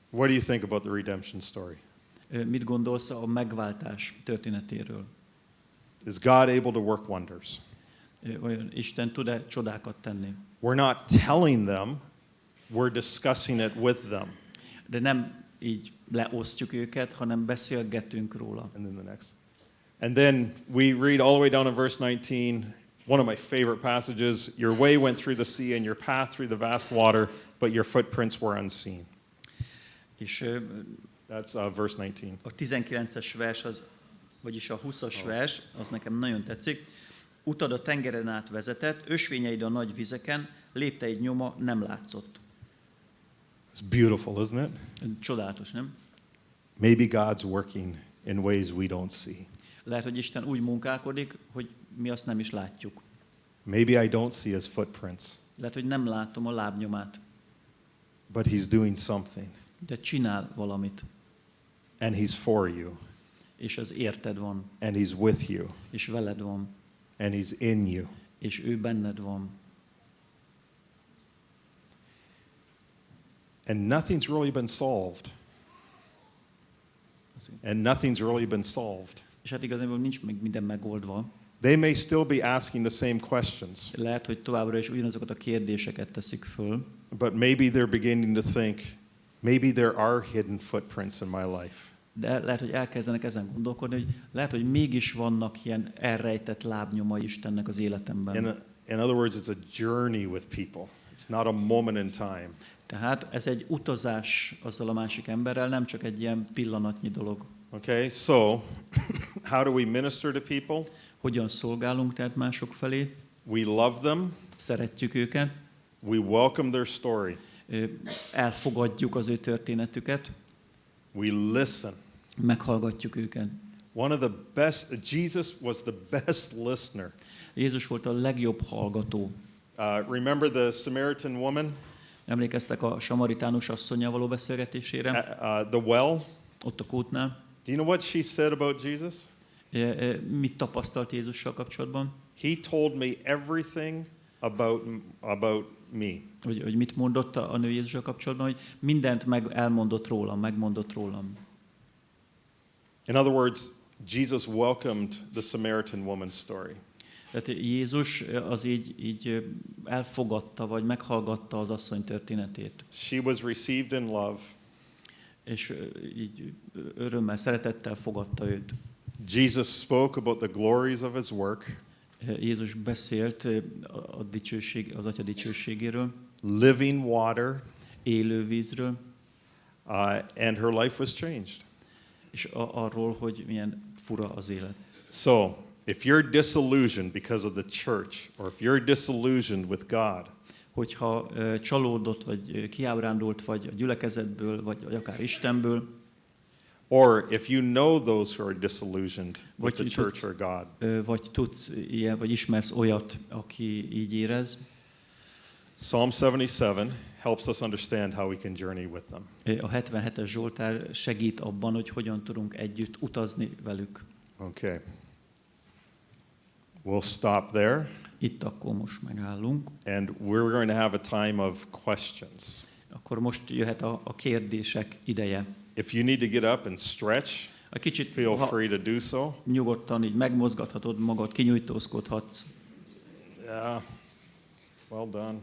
What do you think about the redemption story? Mit gondolsz a megváltás történetéről? Is God able to work wonders? Vajon Isten tud-e csodákat tenni? We're not telling them, we're discussing it with them. De nem így leosztjuk őket, hanem beszélgetünk róla. And then the next. And then we read all the way down in verse 19, one of my favorite passages, your way went through the sea and your path through the vast water, but your footprints were unseen. És That's verse 19. a 19-es vers, vagyis a 20-as vers, az nekem nagyon tetszik. Utad a tengeren át vezetett, ösvényeid a nagy vizeken, lépteid nyoma nem látszott. It's beautiful, isn't it? Csodálatos, nem? Maybe God's working in ways we don't see. Lehet, hogy Isten úgy munkálkodik, hogy mi azt nem is látjuk. Maybe I don't see his footprints, Lehet, hogy nem látom a lábnyomát, but he's doing something, de csinál valamit, and he's for you, és az érted van, and he's with you, és veled van, and he's in you. és ő benned van. And nothing's really been solved. And nothing's really been solved. És hát igazából nincs még minden megoldva. They may still be asking the same questions, Lehet, hogy továbbra is ugyanazokat a kérdéseket teszik föl, but maybe they're beginning to think, maybe there are hidden footprints in my life. de lehet, hogy elkezdenek ezen gondolkodni, hogy lehet, hogy mégis vannak ilyen elrejtett lábnyomai Istennek az életemben. In other words, it's a journey with people. It's not a moment in time. Tehát ez egy utazás azzal a másik emberrel, nem csak egy ilyen pillanatnyi dolog. Okay, so how do we minister to people? Hogyan szolgálunk tehát mások felé? We love them. Szeretjük őket, We welcome their story. elfogadjuk az ő történetüket, We listen. meghallgatjuk őket. One of the best, Jesus was the best listener. Jézus volt a legjobb hallgató. Remember the Samaritan woman? Emlékeztek a samaritánus asszonnyal való beszélgetésére? The well? Ott a kútnál. Do you know what she said about Jesus? Mit tapasztalt Jézussal kapcsolatban? He told me everything about me. Hogy mit mondott a nő Jézussal kapcsolatban, hogy mindent megmondott rólam. In other words, Jesus welcomed the Samaritan woman's story. Tehát Jézus az így elfogadta, vagy meghallgatta az asszony történetét. She was received in love. És így örömmel, szeretettel fogadta őt. Jesus spoke about the glories of his work. Jézus beszélt az Atya dicsőségéről, Living water, élő vízről, and her life was changed. és arról, hogy milyen fura az élet. So, if you're disillusioned because of the church, or if you're disillusioned with God, Hogyha csalódott, vagy kiábrándult vagy a gyülekezetből, vagy akár Istenből, or if you know those who are disillusioned with the church or God, vagy tudsz ilyen, vagy ismersz olyat, aki így érez. Psalm 77 helps us understand how we can journey with them. A 77-es Zsoltár segít abban, hogy hogyan tudunk együtt utazni velük. Okay. We'll stop there. Itt akkor most megállunk. And we're going to have a time of questions. Akkor most jöhet a kérdések ideje. If you need to get up and stretch, A kicsit feel free to do so. nyugodtan így megmozgathatod magad, kinyújtózkodhatsz. Yeah. Well done.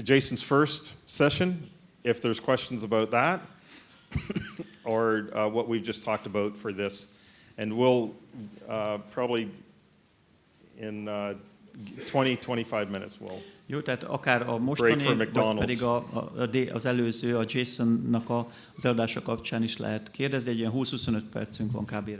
Jason's first session, if there's questions about that, or what we've just talked about for this, and we'll probably in 20-25 minutes we'll. Jó, tehát akár a mostani, vagy pedig az előző, a Jasonnak az előadása kapcsán is lehet kérdezni, egy ilyen 20-25 percünk van kb.